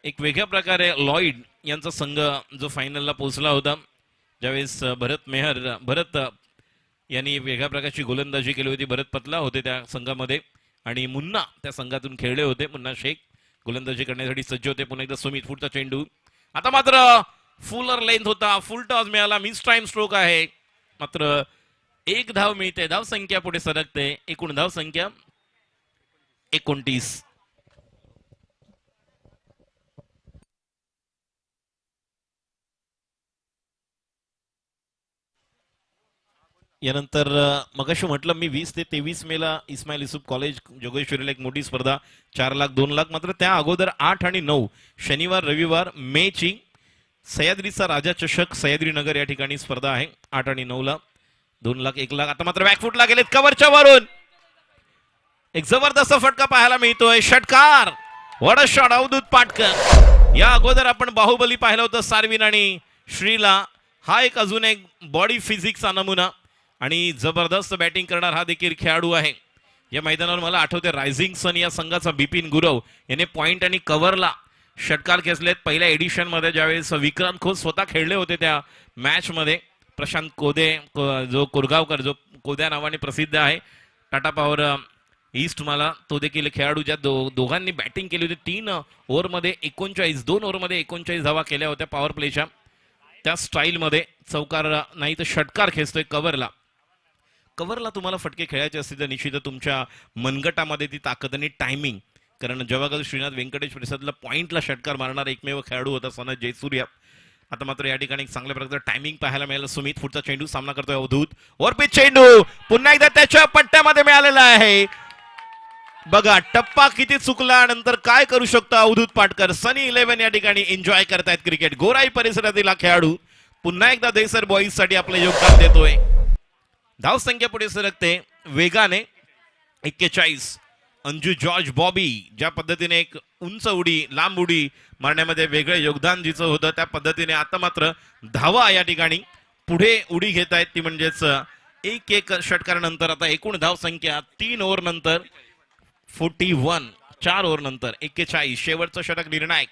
एक वेगळ्या प्रकारे लॉईड यांचा संघ जो फायनलला पोहोचला होता, ज्यावेळेस भरत यांनी वेगळ्या प्रकारची गोलंदाजी केली होती. भरत पतला होते त्या संघामध्ये आणि मुन्ना त्या संघातून खेळले होते. मुन्ना शेख गोलंदाजी करण्यासाठी सज्ज होते. पुन्हा एकदा सुमित, पुढचा चेंडू. आता मात्र फुलर लेंथ होता, फुल टॉस मिळाला, मिस टाइम स्ट्रोक आहे. मात्र 1 धाव मिळते, धाव संख्या पुढे सरकते. एकूण धाव संख्या 29. यानंतर मगाशी म्हटलं मी 20 ते 23 मेला इस्माईल युसुफ कॉलेज जोगेश्वरीला एक मोठी स्पर्धा 4 लाख 2 लाख. मात्र त्या अगोदर 8 आणि 9 शनिवार रविवार मे ची सह्याद्रीचा राजा चषक सह्याद्रीनगर या ठिकाणी स्पर्धा आहे. 8 आणि 9 ला 2 लाख 1 लाख. आता मात्र बॅकफुटला गेलेत, कव्हरच्या वरून एक जबरदस्त फटका पाहायला मिळतोय. षटकार, what a shot, Avdhoot Patkar. या अगोदर आपण बाहुबली पाहिलं होतं सार्विन आणि श्रीला. हा एक अजून एक बॉडी फिजिक्सचा नमुना आणि जबरदस्त बॅटिंग करणार हा देखील खेळाडू आहे. या मैदानावर मला आठवते रायझिंग सन या संघाचा बिपिन गुरव याने पॉइंट आणि कव्हरला षटकार खेचलेत पहिल्या एडिशन मध्ये, ज्यावेळेस विक्रांत खोत स्वतः खेळले होते त्या मॅच मध्ये. प्रशांत कोदे जो कोरगावकर जो कोद्या नावाने प्रसिद्ध आहे टाटा पॉवर ईस्ट मला, तो देखील खेळाडू ज्या दोघांनी बॅटिंग केली होती. 3 ओव्हरमध्ये 39, 2 ओव्हरमध्ये 39 धावा केल्या होत्या पॉवर प्लेच्या. त्या स्टाईलमध्ये चौकार नाही तर षटकार खेचतोय कव्हरला. कव्हरला तुम्हाला फटके खेळायचे असतील तर निश्चितच तुमच्या मनगटामध्ये ती ताकद आणि टायमिंग, कारण जवागल श्रीनाथ व्यंकटेश प्रसादला पॉइंटला षटकार मारणारा एकमेव खेळाडू होता सनत जयसूर्या. आता मात्र या ठिकाणी चांगल्या प्रकारचं टायमिंग पाहायला मिळालं. सुमित, पुढचा चेंडू, सामना करतोय अवधूत. ओरपिच चेंडू पुन्हा एकदा त्याच्या पट्ट्यामध्ये मिळालेला आहे. बघा टप्पा किती चुकला, नंतर काय करू शकतो अवधूत पाटकर. सनी 11 या ठिकाणी एन्जॉय करतायत क्रिकेट. गोराई परिसरातील हा खेळाडू पुन्हा एकदा देसर बॉईज साठी आपलं योगदान देतोय. धाव संख्या पुढे सरकते वेगाने 41. अंजू जॉर्ज बॉबी ज्या पद्धतीने एक उंच उडी लांब उडी मारण्यामध्ये वेगळं योगदान जिचं होतं, त्या पद्धतीने आता मात्र धावा या ठिकाणी पुढे उडी घेत आहेत. ती म्हणजेच 1-1 षटकारानंतर आता एकूण धाव संख्या 3 ओव्हर नंतर 41, 4 ओव्हर नंतर 41. शेवटचं षटक निर्णायक.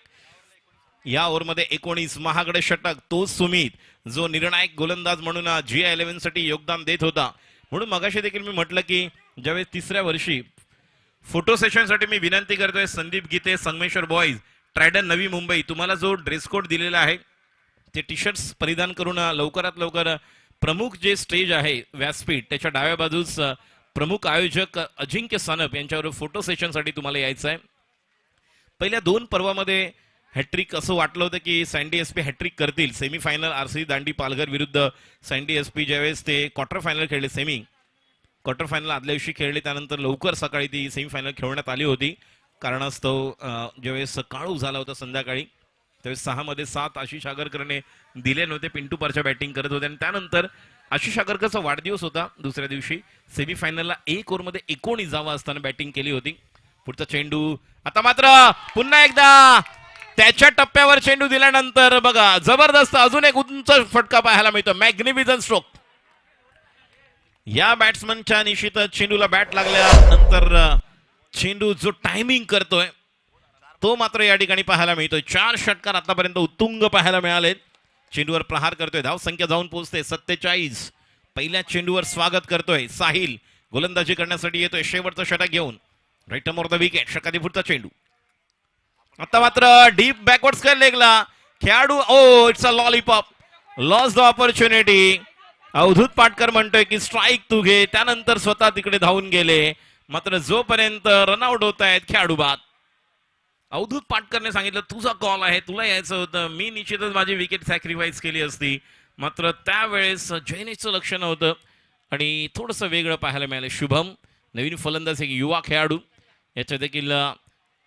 या ओव्हरमध्ये 19 महागडे षटक तोच सुमित जो निर्णायक गोलंदाज म्हणून GI11 साठी योगदान देत होता. म्हणून मगाशी देखील मी म्हटलं की ज्यावेळेस 3ऱ्या वर्षी फोटो सेशन साठी मी विनंती करतोय संदीप गीते, संगमेश्वर बॉईज, ट्रायडन नवी मुंबई, तुम्हाला जो ड्रेस कोड दिलेला आहे ते टी शर्ट्स परिधान करून लवकरात लवकर प्रमुख जे स्टेज आहे व्यासपीठ त्याच्या डाव्या बाजूस प्रमुख आयोजक अजिंक्य सानप यांच्यावर फोटो सेशन साठी तुम्हाला यायचं आहे. पहिल्या 2 पर्वामध्ये हॅट्रिक असं वाटलं होतं की सँडी एसपी हॅट्रिक करतील. सेमीफायनल आरसीसी दांडी पालघर विरुद्ध सँडी एसपी ज्यावेळेस ते क्वार्टर फायनल खेळले, क्वार्टर फायनल आदल्या दिवशी खेळले, त्यानंतर लवकर सकाळी ती सेमीफायनल खेळवण्यात आली होती. कारणास्तव ज्यावेळेस काळू झाला होता संध्याकाळी त्यावेळेस 6 मध्ये 7 आशिष आगरकरने दिले नव्हते. पिंटू परच्या बॅटिंग करत होते आणि त्यानंतर आशिष आगरकरचा वाढदिवस होता दुसऱ्या दिवशी. सेमीफायनलला 1 ओव्हरमध्ये 19 धावा असताना बॅटिंग केली होती. पुढचा चेंडू. आता मात्र पुन्हा एकदा त्याच्या टप्प्यावर चेंडू दिल्यानंतर बघा जबरदस्त अजून एक उंच फटका पाहायला मिळतो. Magnificent stroke. या बॅट्समनच्या निश्चितच चेंडूला बॅट लागल्यानंतर चेंडू जो टायमिंग करतोय तो मात्र या ठिकाणी पाहायला मिळतोय. 4 षटकार आतापर्यंत उत्तुंग पाहायला मिळालेत. चेंडूवर प्रहार करतोय, धाव संख्या जाऊन पोहोचते 47. पहिल्या चेंडूवर स्वागत करतोय साहिल, गोलंदाजी करण्यासाठी येतोय शेवटचं षटक घेऊन. राईट ऑफ द विकेट, षटकाधी पुढचा चेंडू. आता मात्र डीप बॅकवर्ड स्क्वेअर लेगला खेळाडू oh it's a lollipop, lost the opportunity. Avdhoot Patkar म्हणतोय की स्ट्राईक तू घे, त्यानंतर स्वतः तिकडे धावून गेले. मात्र जोपर्यंत रनआउट होत आहेत खेळाडू बाद. अवधूत पाटकरने सांगितलं तुझा कॉल आहे, तुला यायचं होतं, मी निश्चितच माझी विकेट सॅक्रिफाईस केली असती. मात्र त्यावेळेस जैनेशचं लक्ष नव्हतं आणि थोडंसं वेगळं पाहायला मिळालं. शुभम नवीन फलंदाज, एक युवा खेळाडू, याच्या देखील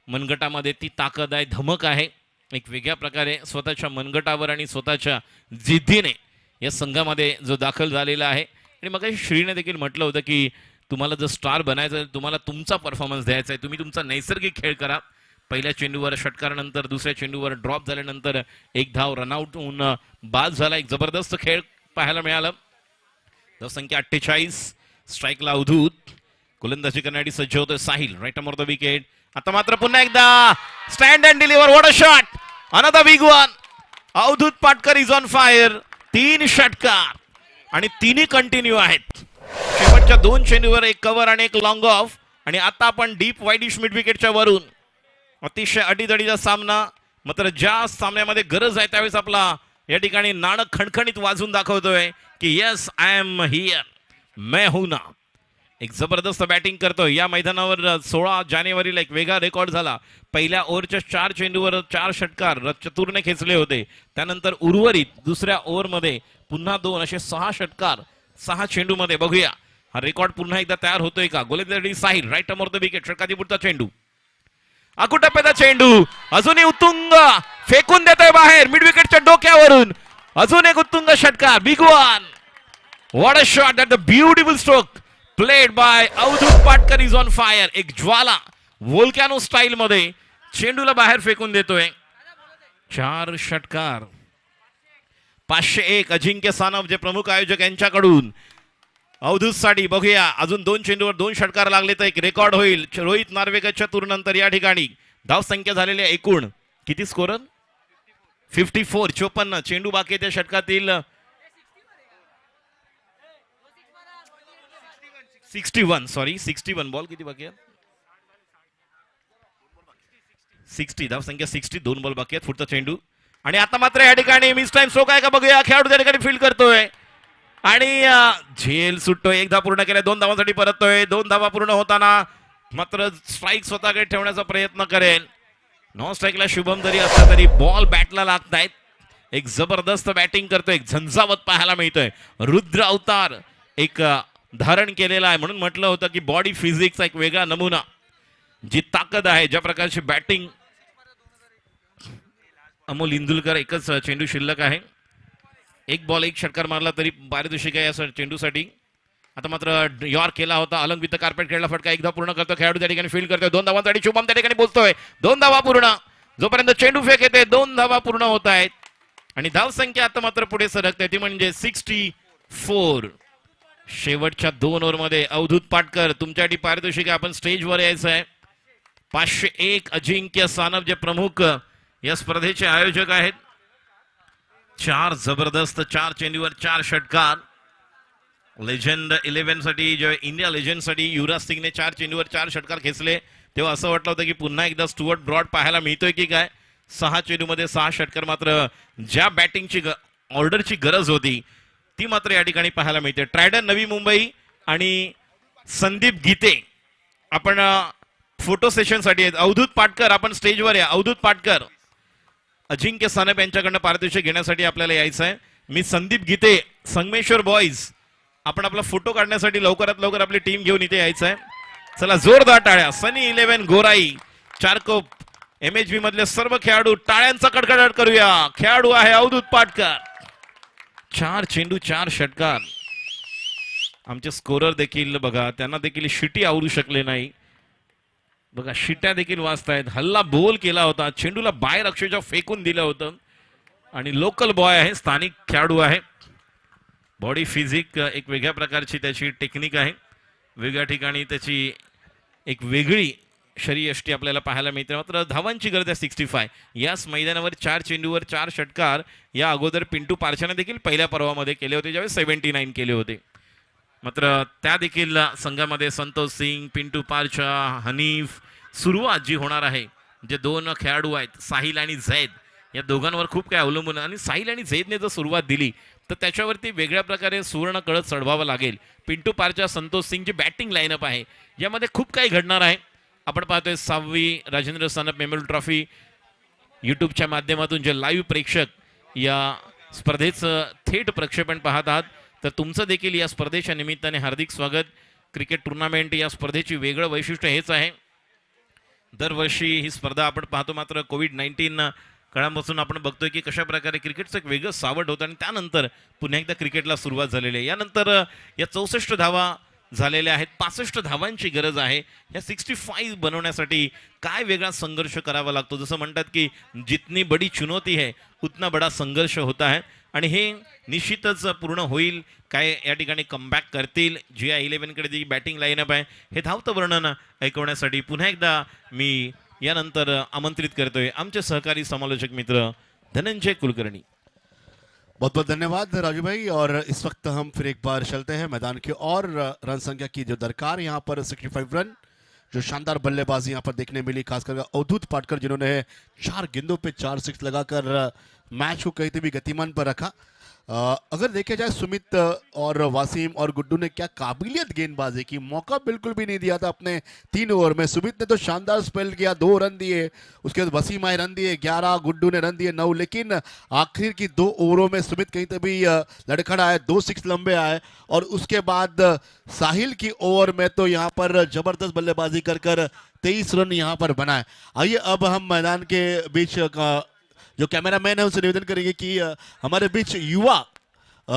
मनगटामध्ये ती ताकद आहे, धमक आहे. एक वेगळ्या प्रकारे स्वतःच्या मनगटावर आणि स्वतःच्या जिद्दीने या संघामध्ये जो दाखल झालेला आहे. आणि मग श्रीने देखील म्हटलं होतं की तुम्हाला जर स्टार बनायचं आहे, तुम्हाला तुमचा परफॉर्मन्स द्यायचा आहे, तुम्ही तुमचा नैसर्गिक खेळ करा. पहिल्या चेंडूवर षटकारानंतर दुसऱ्या चेंडूवर ड्रॉप झाल्यानंतर एक धाव रनआउट होऊन बाद झाला. एक जबरदस्त खेळ पाहायला मिळाला. धावसंख्या 48. स्ट्राईकला अवधूत, गोलंदाजी करण्यासाठी सज्ज होतोय Sahil. Right arm over the wicket. आता मात्र पुन्हा एकदा stand and deliver. What a shot, another big one. Avdhoot Patkar is on fire. 3 षटकार आणि तिन्ही कंटिन्यू आहेत. शेवटच्या 2 चेंडूवर एक कव्हर आणि एक लॉंग ऑफ. आणि आता आपण डीप वाईडिश मिड विकेटच्या वरून अतिशय अडीदडीचा सामना. मात्र ज्या सामन्यामध्ये गरज आहे त्यावेळेस आपला या ठिकाणी नाणं खणखणीत वाजून दाखवतोय की येस आय एम हियर, मैं हूं ना. एक जबरदस्त बॅटिंग करतोय. या मैदानावर 16 जानेवारीला एक वेगळा रेकॉर्ड झाला. पहिल्या ओव्हरच्या 4 चेंडूवर 4 षटकार चतुरने खेचले होते. त्यानंतर उर्वरित दुसऱ्या ओव्हरमध्ये पुन्हा 2 असे 6 षटकार 6 चेंडूमध्ये. बघूया हा रेकॉर्ड पुन्हा एकदा तयार होतोय का. गोलंदाजी Sahil. Right arm over the wicket. षटकाची पुढचा चेंडू, आकुटप्प्याचा चेंडू, अजूनही उत्तुंग फेकून देतोय बाहेर मिड विकेटच्या डोक्यावरून. अजून एक उत्तुंग षटकार, big one. What a shot, at the beautiful stroke played by Avdhoot Patkar is on fire. एक ज्वाला वोल्कॅनो स्टाईल मध्ये चेंडूला बाहेर फेकून देतोय. 4 षटकार. 501 अजिंक्य सानप जे प्रमुख आयोजक यांच्याकडून अवधूत साठी. बघूया अजून 2 चेंडूवर 2 षटकार लागले तर एक रेकॉर्ड होईल. रोहित नार्वेकरच्या तुरनंतर या ठिकाणी धाव संख्या झालेली आहे एकूण किती स्कोर 54. 54 चेंडू बाकी त्या षटकातील 61 बॉल किती बाकी आहेत 60. धाव संख्या 60. 2 बॉल बाकी आहेत. पुढचा चेंडू आणि आता मात्र या ठिकाणी मिस टाइम स्ट्रोक आहे का बघूया. खेळाडू त्या ठिकाणी फील्ड करतोय आणि झेल सुटतोय. 1 धाव पूर्ण केलाय. 2 धावांसाठी परततोय. 2 धावा पूर्ण होताना मात्र स्ट्राईक स्वतःकडे ठेवण्याचा प्रयत्न करेल. नॉन स्ट्राईकला शुभम जरी असला तरी बॉल बॅटला लागतायत. एक जबरदस्त बॅटिंग करतोय. एक झंझावत पाहायला मिळतोय. रुद्र अवतार एक धारण केलेला आहे. म्हणून म्हटलं होतं की बॉडी फिजिक्सचा एक वेगळा नमुना, जी ताकद आहे, ज्या प्रकारची बॅटिंग. अमोल इंदुलकर. एकच चेंडू शिल्लक आहे. 1 बॉल 1 षटकार मारला तरी पारितोषिक आहे या चेंडूसाठी. आता मात्र यॉर्क केला होता. अलंग विथ कार्पेट खेळला फटका. 1 धाव पूर्ण करतो खेळाडू त्या ठिकाणी फील्ड करतोय. 2 धावांसाठी शुभम त्या ठिकाणी बोलतोय. 2 धावा पूर्ण. जोपर्यंत चेंडू फेक येते 2 धावा पूर्ण होत आहेत आणि धाव संख्या आता मात्र पुढे सरकते ती म्हणजे 64. शेवटच्या 2 ओव्हरमध्ये अवधूत पाटकर तुमच्यासाठी पारितोषिक आहे. आपण स्टेजवर यायचं आहे. 501 अजिंक्य सानप जे प्रमुख या स्पर्धेचे आयोजक आहेत. 4 जबरदस्त 4 चेंडूवर 4 षटकार. लेजंड 11 साठी जेव्हा इंडिया लेजंड साठी युवराज सिंगने 4 चेंडूवर 4 षटकार खेचले तेव्हा असं वाटलं होतं की पुन्हा एकदा स्टुअर्ट ब्रॉड पाहायला मिळतोय की काय. 6 चेंडूमध्ये 6 षटकार. मात्र ज्या बॅटिंगची ऑर्डरची गरज होती ती मात्र या ठिकाणी पाहायला मिळते. ट्रायडन नवी मुंबई आणि संदीप गीते आपण फोटो सेशन साठी आहेत. अवधूत पाटकर आपण स्टेजवर या. अवधूत पाटकर अजिंक्य सानप यांच्याकडनं पारितोषिक घेण्यासाठी आपल्याला यायचं आहे. मी संदीप गीते संगमेश्वर बॉईज आपण आपला फोटो काढण्यासाठी लवकरात लवकर आपली टीम घेऊन इथे यायचं आहे. चला जोरदार टाळ्या. सनी 11 गोराई चारकोप MHB मधले सर्व खेळाडू टाळ्यांचा कडकडाट करूया. खेळाडू आहे अवधूत पाटकर. 4 चेंडू 4 षटकार. आमचे स्कोरर देखील बघा त्यांना देखील शिटी आवरू शकले नाही. बघा शिट्या देखील वाजतायत. हल्ला बोल केला होता. चेंडूला बाहेर अक्षरशः फेकून दिलं होतं आणि लोकल बॉय आहे. स्थानिक खेळाडू आहे. बॉडी फिजिक एक वेगळ्या प्रकारची त्याची टेक्निक आहे. वेगळ्या ठिकाणी त्याची एक वेगळी शरीयष्टी आपल्याला पाहायला मिळते. मात्र धावांची गरज आहे 65. याच मैदानावर 4 चेंडूवर 4 षटकार या अगोदर पिंटू पारशाने देखील पहिल्या पर्वामध्ये केले होते ज्यावेळी 79 केले होते. मात्र त्या देखील संघामध्ये संतोष सिंग, पिंटू पारशा, हनीफ सुरुवात जी होणार आहे जे 2 खेळाडू आहेत साहिल आणि झैद या दोघांवर खूप काय अवलंबून आहे. आणि साहिल आणि झैदने जर सुरुवात दिली तर त्याच्यावरती वेगळ्या प्रकारे सुवर्ण कळत चढवावं लागेल. पिंटू पारच्या संतोष सिंगची बॅटिंग लाईनअप आहे, यामध्ये खूप काही घडणार आहे. आपण पाहतोय 6वी राजेंद्र सानप मेमोरियल ट्रॉफी यूट्यूबच्या माध्यमातून जे लाईव्ह प्रेक्षक या स्पर्धेचं थेट प्रक्षेपण पाहत आहात, तर तुमचं देखील या स्पर्धेच्या निमित्ताने हार्दिक स्वागत. क्रिकेट टुर्नामेंट या स्पर्धेची वेगळं वैशिष्ट्य हेच आहे, दरवर्षी ही स्पर्धा आपण पाहतो, मात्र कोविड-19 काळापासून आपण बघतोय की कशा प्रकारे क्रिकेटचं एक वेगळं सावट होतं आणि त्यानंतर पुन्हा एकदा क्रिकेटला सुरुवात झालेली आहे. यानंतर या 64 धावा झालेल्या आहेत, 65 धावांची गरज आहे. या 65 बनवण्यासाठी काय वेगळा संघर्ष करावा लागतो. जसं म्हणतात की जितनी बडी चुनौती है उतना बडा संघर्ष होता है, आणि हे निश्चितच पूर्ण होईल. काय या ठिकाणी कमबॅक करतील. GI11 कडे जी बॅटिंग लाईनअप आहे हे धावतं वर्णन ऐकवण्यासाठी पुन्हा एकदा मी यानंतर आमंत्रित करतोय आमचे सहकारी समालोचक मित्र धनंजय कुलकर्णी. बहुत बहुत धन्यवाद राजू भाई। और इस वक्त हम फिर एक बार चलते हैं मैदान की और रन संख्या की जो दरकार यहाँ पर 65 रन, जो शानदार बल्लेबाजी यहाँ पर देखने मिली, खासकर अवधूत पाटकर जिन्होंने 4 गेंदों पे 4 सिक्स लगाकर मैच को कहीं भी गतिमान पर रखा। अगर देखे जाए सुमित और वासीम और गुड्डू ने क्या काबिलियत गेंदबाजी की, मौका बिल्कुल भी नहीं दिया था अपने 3 ओवर में। सुमित ने तो शानदार स्पेल किया, 2 रन दिए, उसके बाद वसीम आए रन दिए 11, गुड्डू ने रन दिए 9, लेकिन आखिर की 2 ओवरों में सुमित कहीं तभी लड़खड़ा आए, 2 सिक्स लंबे आए, और उसके बाद साहिल की ओवर में तो यहाँ पर जबरदस्त बल्लेबाजी कर 23 रन यहाँ पर बनाए। आइए अब हम मैदान के बीच का जो कैमरामैन है उनसे निवेदन करेंगे कि हमारे बीच युवा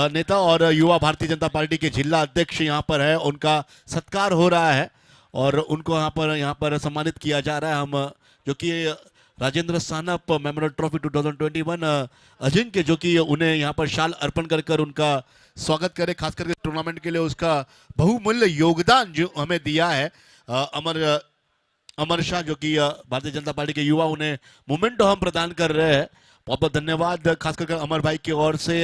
नेता और युवा भारतीय जनता पार्टी के जिला अध्यक्ष यहाँ पर है, उनका सत्कार हो रहा है और उनको यहाँ पर सम्मानित किया जा रहा है। हम जो कि राजेंद्र सानप मेमोरियल ट्रॉफी 2021 अजिंक्य जो कि उन्हें यहाँ पर शाल अर्पण कर उनका स्वागत करें, खास करके टूर्नामेंट के लिए उसका बहुमूल्य योगदान जो हमें दिया है। अमर शाह जो कि भारतीय जनता पार्टी के युवा, उन्हें मोमेंटो हम प्रदान कर रहे हैं। बहुत बहुत धन्यवाद खास करके अमर भाई की ओर से।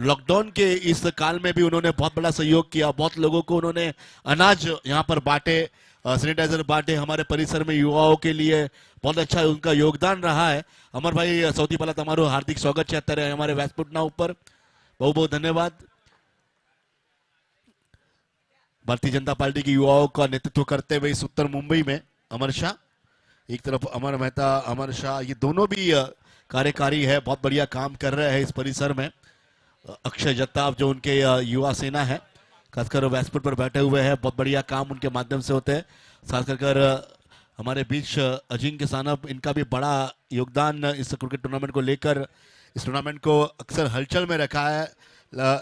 लॉकडाउन के इस काल में भी उन्होंने बहुत बड़ा सहयोग किया, बहुत लोगों को उन्होंने अनाज यहाँ पर बांटे, सैनिटाइजर बांटे हमारे परिसर में युवाओं के लिए, बहुत अच्छा उनका योगदान रहा है। अमर भाई सौथी पहला तमारू हार्दिक स्वागत है અત્યારે हमारे व्यासपीठના ઉપર। बहुत बहुत धन्यवाद। भारतीय जनता पार्टी के युवाओं का नेतृत्व करते हुए इस उत्तर मुंबई में अमर शाह, एक तरफ अमर मेहता, अमर शाह, ये दोनों भी कार्यकारी है, बहुत बढ़िया काम कर रहे हैं इस परिसर में। अक्षय जत्ताव जो उनके युवा सेना है, खासकर व्यासपीठ पर बैठे हुए हैं, बहुत बढ़िया काम उनके माध्यम से होते हैं। खासकर हमारे बीच अजिंक्य सानप, इनका भी बड़ा योगदान इस क्रिकेट टूर्नामेंट को लेकर। इस टूर्नामेंट को अक्सर हलचल में रखा है,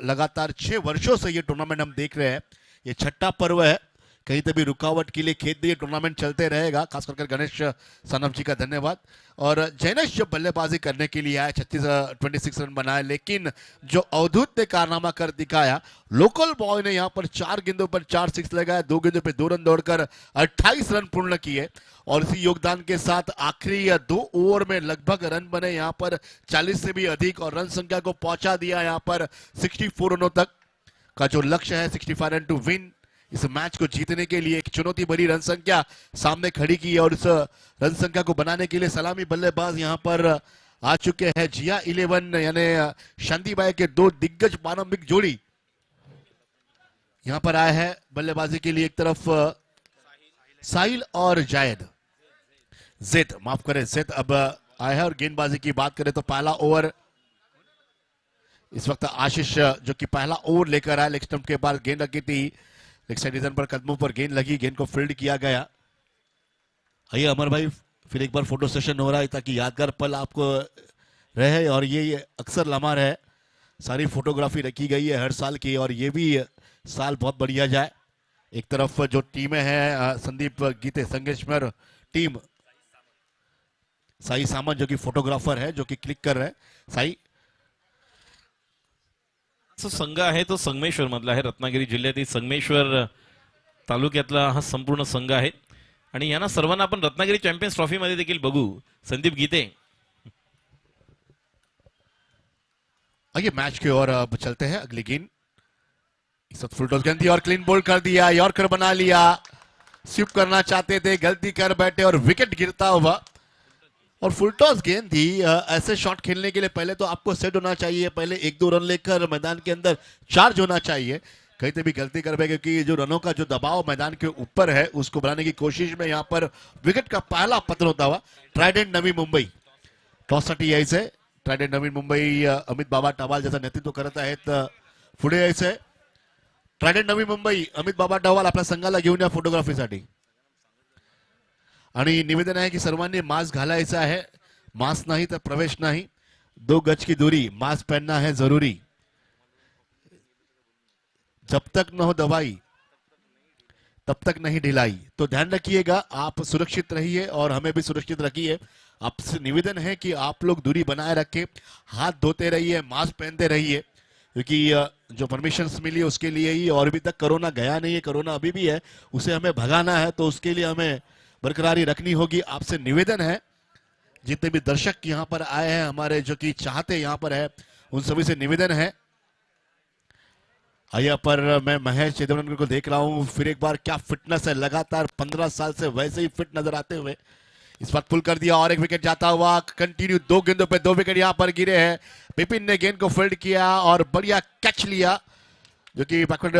लगातार 6 वर्षों से ये टूर्नामेंट हम देख रहे हैं। ये 6ठा पर्व है, कहीं तभी रुकावट के लिए खेत दिए टूर्नामेंट चलते रहेगा। खास करके गणेश सानप जी का धन्यवाद। और जैनेश जब बल्लेबाजी करने के लिए आया, 26 रन बनाए, लेकिन जो अवधूत ने कारनामा कर दिखाया, लोकल बॉय ने यहाँ पर 4 गेंदों पर 4 सिक्स लगाए, 2 गेंदों पर 2 रन दौड़कर 28 रन पूर्ण किए। और इसी योगदान के साथ आखिरी 2 ओवर में लगभग रन बने यहाँ पर 40 से भी अधिक, और रन संख्या को पहुंचा दिया यहाँ पर 64 रनों तक का जो लक्ष्य है, 65 रन टू विन। इस मैच को जीतने के लिए एक चुनौती भरी रन संख्या सामने खड़ी की है, और इस रन संख्या को बनाने के लिए सलामी बल्लेबाज यहां पर आ चुके हैं। GI11 यानी शांतिबाई के 2 दिग्गज प्रारंभिक जोड़ी यहां पर आए हैं बल्लेबाजी के लिए। एक तरफ साहिल और जैद, माफ करें, जैद अब आए हैं। और गेंदबाजी की बात करें तो पहला ओवर इस वक्त आशीष जो कि पहला ओवर लेकर आया, लेग स्टंप के बाद गेंद लगी थी, लेग साइड रीजन पर कदमों पर गेंद लगी, गेंद को फील्ड किया गया। आइए अमर भाई, फिर एक बार फोटो सेशन हो रहा है ताकि यादगार पल आपको रहे, और ये अक्सर लम्हा रहे। सारी फोटोग्राफी रखी गई है हर साल की, और ये भी साल बहुत बढ़िया जाए। एक तरफ जो टीमें हैं, संदीप गीते संगमेश्वर टीम, साई सामंत जो कि फोटोग्राफर है, जो कि क्लिक कर रहे हैं। साई संघ आहे तो संगमेश्वर मधला आहे, रत्नागिरी जिल्ह्यातील संगमेश्वर तालुक्यातला हा संपूर्ण संघ आहे, आणि यांना सर्वांना आपण रत्नागिरी चॅम्पियन्स ट्रॉफी मध्ये देखील बघू। संदीप गीते, आइए मैच की ओर अब चलते हैं। अगली गेंद इस वक्त फुल टॉस गेंद थी और क्लीन बोल्ड कर दिया, यॉर्कर बना लिया। स्वीप करना चाहते थे, गलती कर बैठे और विकेट गिरता हुआ। और फुल टॉस गेंद थी। ऐसे शॉट खेलने के लिए पहले तो आपको सेट होना चाहिए, पहले 1-2 रन लेकर मैदान के अंदर चार्ज होना चाहिए। कहीं तो भी गलती कर बैठे क्योंकि जो रनों का जो दबाव मैदान के ऊपर है उसको बनाने की कोशिश में यहाँ पर विकेट का पहला पतन होता हुआ ट्रायडेंट नवी मुंबई टॉससाठी यायचंय। ट्रायडेंट नवी मुंबई अमित बाबा टवाल ज्याचं नेतृत्व करत आहेत, पुढे यायचंय। ट्रायडेंट नवी मुंबई अमित बाबा टवाल आपल्या संघाला घेऊन या फोटोग्राफीसाठी। आणि निवेदन आहे की सर्वांनी मास्क घालायचा आहे, मास्क नाही तर प्रवेश नाही, 2 गज की दूरी, मास्क पहनना है जरूरी, जब तक न हो दवाई तब तक नहीं ढिलाई। तो ध्यान रखिएगा, आप सुरक्षित रहिए और हमें भी सुरक्षित रखिए। आपसे निवेदन है कि आप लोग दूरी बनाए रखें, हाथ धोते रहिए, मास्क पहनते रहिए, क्योंकि जो परमिशंस मिली उसके लिए ही, और अभी तक कोरोना गया नहीं है, कोरोना अभी भी है, उसे हमें भगाना है, तो उसके लिए हमें बरकरारी रखनी होगी। आपसे निवेदन है, जितने भी दर्शक यहाँ पर आए हैं, हमारे जो कि चाहते यहाँ पर है, उन सभी से निवेदन है। आइए पर मैं महेश चेतवन को देख रहा हूं, फिर एक बार क्या फिटनेस है, लगातार 15 साल से वैसे ही फिट नजर आते हुए। इस बार पुल कर दिया और एक विकेट जाता हुआ, कंटिन्यू 2 गेंदों पे 2 विकेट यहां पर गिरे हैं। बिपिन ने गेंद को फील्ड किया और बढ़िया कैच लिया, जो कि backward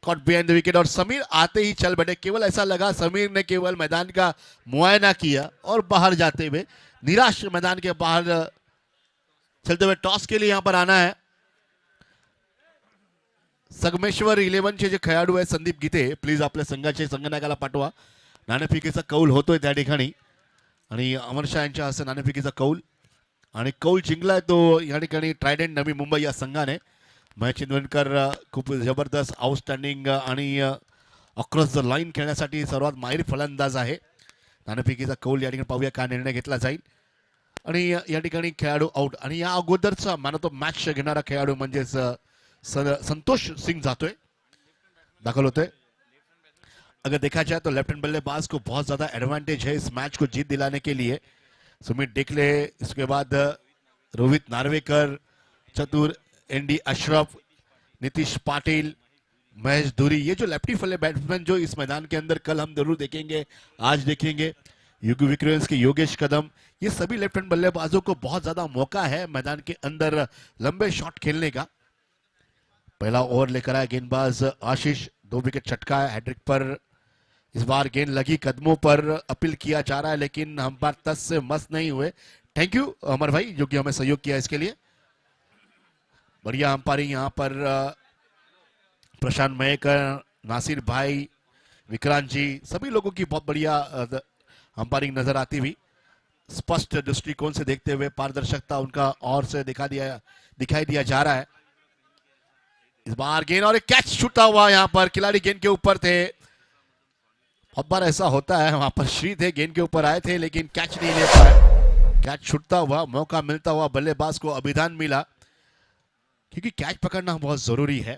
caught behind the wicket, और समीर आते ही चल बैठे। केवल ऐसा लगा समीर ने केवल मैदान का मुआयना किया और बाहर जाते हुए निराश मैदान के बाहर चलते हुए टॉस के लिए यहां पर आना है। संगमेश्वर 11 चे जे खेळाडू आहेत संदीप गीते, प्लीज आपल्या संघाचे संगणकाला पाठवा। नाणेफेकीचा कौल होतोय त्या ठिकाणी आणि अमर शाह यांच्या हस्ते नाणेफेकीचा कौल, आणि कौल जिंकलाय तो या ठिकाणी ट्रायडेंट नवी मुंबई या संघाने। महेश चिंदवनकर खूप जबरदस्त आउटस्टँडिंग आणि अक्रॉस द लाईन खेळण्यासाठी सर्वात माहिर फलंदाज आहे। नाणेफेकीचा कौल या ठिकाणी पाहूया काय निर्णय घेतला जाईल। आणि या ठिकाणी खेळाडू आउट, आणि या अगोदरचा मॅन ऑफ द मॅच घेणारा खेळाडू म्हणजेच संतोष सिंह जातोय, दाखल होते। अगर देखा जाए तो लेफ्ट हैंड बल्लेबाज को बहुत ज्यादा एडवांटेज है इस मैच को जीत दिलाने के लिए। सुमित डिकले, इसके बाद रोहित नार्वेकर, चतुर, एनडी अशरफ, नीतीश पाटिल, महेश धूरी, ये जो लेफ्टी फल्ले बैट्समैन जो इस मैदान के अंदर कल हम जरूर देखेंगे, आज देखेंगे। युग विक्रेंस के योगेश कदम, ये सभी लेफ्ट हैंड बल्लेबाजों को बहुत ज्यादा मौका है मैदान के अंदर लंबे शॉट खेलने का। पहला ओवर लेकर आया गेंदबाज आशीष, 2 विकेट छटका है हैट्रिक पर। इस बार गेंद लगी कदमों पर, अपील किया जा रहा है लेकिन हम बार तस से मस्त नहीं हुए। थैंक यू अमर भाई जो कि हमें सहयोग किया इसके लिए। बढ़िया अंपायरिंग यहाँ पर प्रशांत मयेकर, नासिर भाई, विक्रांत जी, सभी लोगों की बहुत बढ़िया अंपायरिंग नजर आती हुई। स्पष्ट दृष्टिकोण से देखते हुए पारदर्शिता उनका और से दिखाई दिया जा रहा है। इस बार गेंद और एक कैच छूटा हुआ, यहां पर खिलाड़ी गेंद के ऊपर थे। बहुत बार ऐसा होता है, वहां पर श्री थे, गेंद के ऊपर आए थे लेकिन कैच नहीं ले पाए। कैच छूटता हुआ, मौका मिलता हुआ बल्लेबाज को अभिधान मिला, क्योंकि कैच पकड़ना बहुत जरूरी है।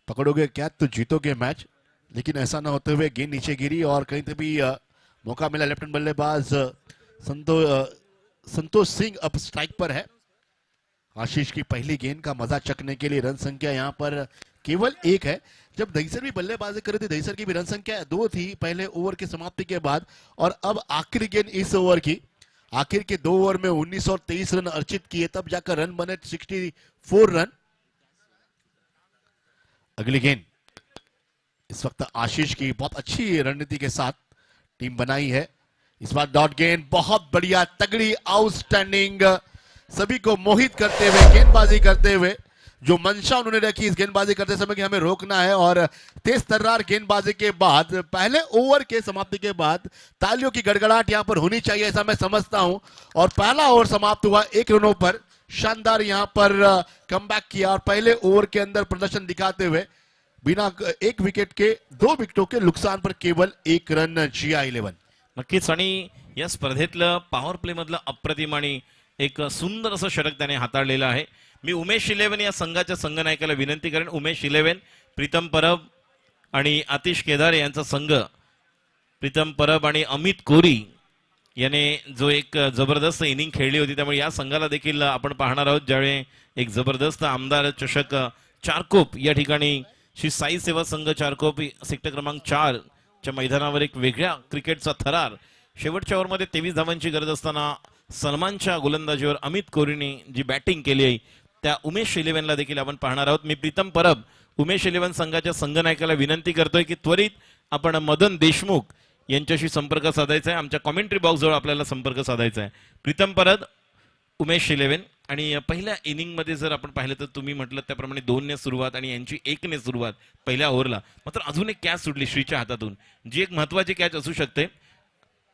पकड़ोगे कैच तो जीतोगे मैच, लेकिन ऐसा ना होते हुए गेंद नीचे गिरी और कहीं से भी मौका मिला। लेफ्ट हैंड बल्लेबाज संतोष सिंह अब स्ट्राइक पर है। आशीष की पहली गेंद का मजा चखने के लिए रन संख्या यहां पर केवल 1 है। जब दहीसर भी बल्लेबाजी कर रही थी, दहीसर की भी रन संख्या 2 थी पहले ओवर की समाप्ति के बाद, और अब आखिरी गेंद इस ओवर की, आखिर के 2 ओवर में 19 और 23 रन अर्जित किए, तब जाकर रन बने 64 रन। अगली गेंद इस वक्त आशीष की बहुत अच्छी रणनीति के साथ टीम बनाई है। इस बार डॉट गेंद बहुत बढ़िया, तगड़ी, आउटस्टैंडिंग, सभी को मोहित करते हुए गेंदबाजी करते हुए, जो मंशा उन्होंने रखी इस गेंदबाजी करते समय कि हमें रोकना है, और तेज तर्रार गेंदबाजी के बाद, पहले ओवर के समाप्ति के बाद तालियों की गड़गड़ाहट यहां पर होनी चाहिए, ऐसा मैं समझता हूं। और पहला ओवर समाप्त हुआ 1 रनों पर, शानदार यहां पर कमबैक किया और पहले ओवर के अंदर प्रदर्शन दिखाते हुए बिना 1 विकेट के 2 विकेटों के नुकसान पर केवल 1 रन जिया 11। नक्कीच, आणि या स्पर्धेतलं पॉवर प्ले मधलं अप्रतिम आणि एक सुंदर असं षटक त्याने हाताळलेलं आहे। मी उमेश 11 या संघाच्या संघनायकाला विनंती करेन, उमेश 11, प्रीतम परब आणि आतिश केदारे यांचा संघ, प्रीतम परब आणि अमित कोरी याने जो एक जबरदस्त इनिंग खेळली होती, त्यामुळे या संघाला देखील आपण पाहणार आहोत, ज्यावेळी एक जबरदस्त आमदार चषक चारकोप या ठिकाणी श्री साई सेवा संघ चारकोप सेक्टर क्रमांक 4 च्या मैदानावर एक वेगळ्या क्रिकेटचा थरार शेवटच्या ओव्हरमध्ये 23 धावांची गरज असताना सलमानच्या गोलंदाजीवर अमित कोहलीने जी बॅटिंग केली आहे त्या उमेश इलेव्हनला देखील आपण पाहणार आहोत. मी प्रीतम परब उमेश इलेव्हन संघाच्या संघनायकाला विनंती करतोय की त्वरित आपण मदन देशमुख यांच्याशी संपर्क साधायचा आहे. आमच्या कॉमेंट्री बॉक्सजवळ आपल्याला संपर्क साधायचा आहे. प्रीतम परब उमेश इलेव्हन. आणि पहिल्या इनिंगमध्ये जर आपण पाहिलं तर तुम्ही म्हटलं त्याप्रमाणे 2ने सुरुवात आणि यांची 1ने सुरुवात पहिल्या ओव्हरला. मात्र अजून एक कॅच सुटली श्रीच्या हातातून जी एक महत्वाची कॅच असू शकते.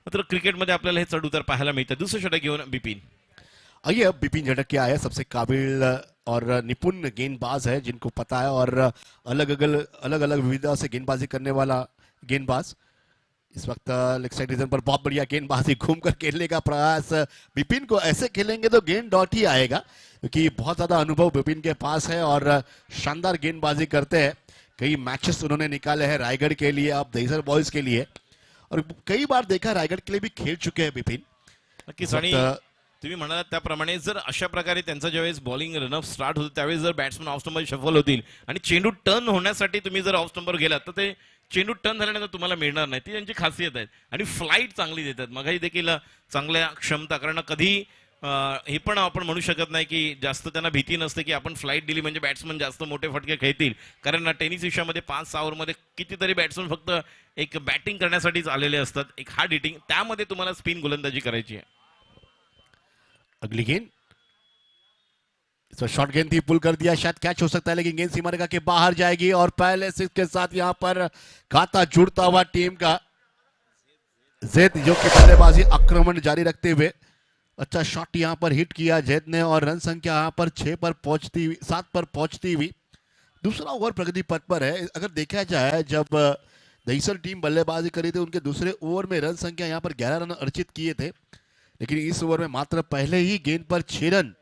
मात्र क्रिकेटमध्ये आपल्याला हे चढ उतार पाहायला मिळतं. दुसरं षटक घेऊन बिपिन. आइए, अब बिपिन झटक क्या है, सबसे काबिल और निपुण गेंदबाज है जिनको पता है और अलग अलग विविधता से गेंदबाजी करने वाला गेंदबाज. इस वक्त लेग साइड रीजन पर बहुत बढ़िया गेंदबाजी घूमकर खेलने का प्रयास. बिपिन को ऐसे खेलेंगे तो गेंद डॉट ही आएगा क्योंकि बहुत ज्यादा अनुभव बिपिन के पास है और शानदार गेंदबाजी करते हैं. कई मैचेस उन्होंने निकाले हैं रायगढ़ के लिए, अब दहीसर बॉयज के लिए, और कई बार देखा रायगढ़ के लिए भी खेल चुके हैं बिपिन. नक्कीच. आणि तुम्ही म्हणालात त्याप्रमाणे जर अशा प्रकारे त्यांचा ज्यावेळेस बॉलिंग रनअप स्टार्ट होतं त्यावेळेस जर बॅट्समन ऑफ स्टंपवर शफल होतील आणि चेंडू टर्न होण्यासाठी तुम्ही जर ऑफ स्टंपवर गेलात तर ते चेंडू टर्न झाल्यानंतर तुम्हाला मिळणार नाही. ती त्यांची खासियत आहे. आणि फ्लाईट चांगली देतात. मगाही देखील चांगल्या क्षमता, कारण कधी हे पण आपण म्हणू शकत नाही की जास्त त्यांना भीती नसते की आपण फ्लाईट दिली म्हणजे बॅट्समन जास्त मोठे फटके खेळतील. कारण टेनिस विश्वामध्ये 5-6 ओव्हरमध्ये कितीतरी बॅट्समन फक्त एक बॅटिंग करण्यासाठीच आलेले असतात, एक हार्ड हिटिंग. त्यामध्ये तुम्हाला स्पिन गोलंदाजी करायची आहे. अगली गेंद, शॉर्ट गेंद थी, पुल कर दिया, शायद कैच हो सकता है लेकिन गेंद सीमा रेखा के बाहर जाएगी और पहले सिक्स के साथ यहां पर खाता जुड़ता हुआ टीम का जैद जो कि बल्लेबाजी आक्रमण जारी रखते हुए अच्छा शॉट यहां पर हिट किया जैद ने और रन संख्या यहां पर 7 पर पहुंचती हुई दूसरा ओवर प्रगति पथ पर है. अगर देखा जाए जब दहीसर टीम बल्लेबाजी करी थी उनके दूसरे ओवर में रन संख्या यहां पर 11 रन अर्जित किए थे, लेकिन इस ओवर में मात्र पहले ही गेंद पर 6 रन,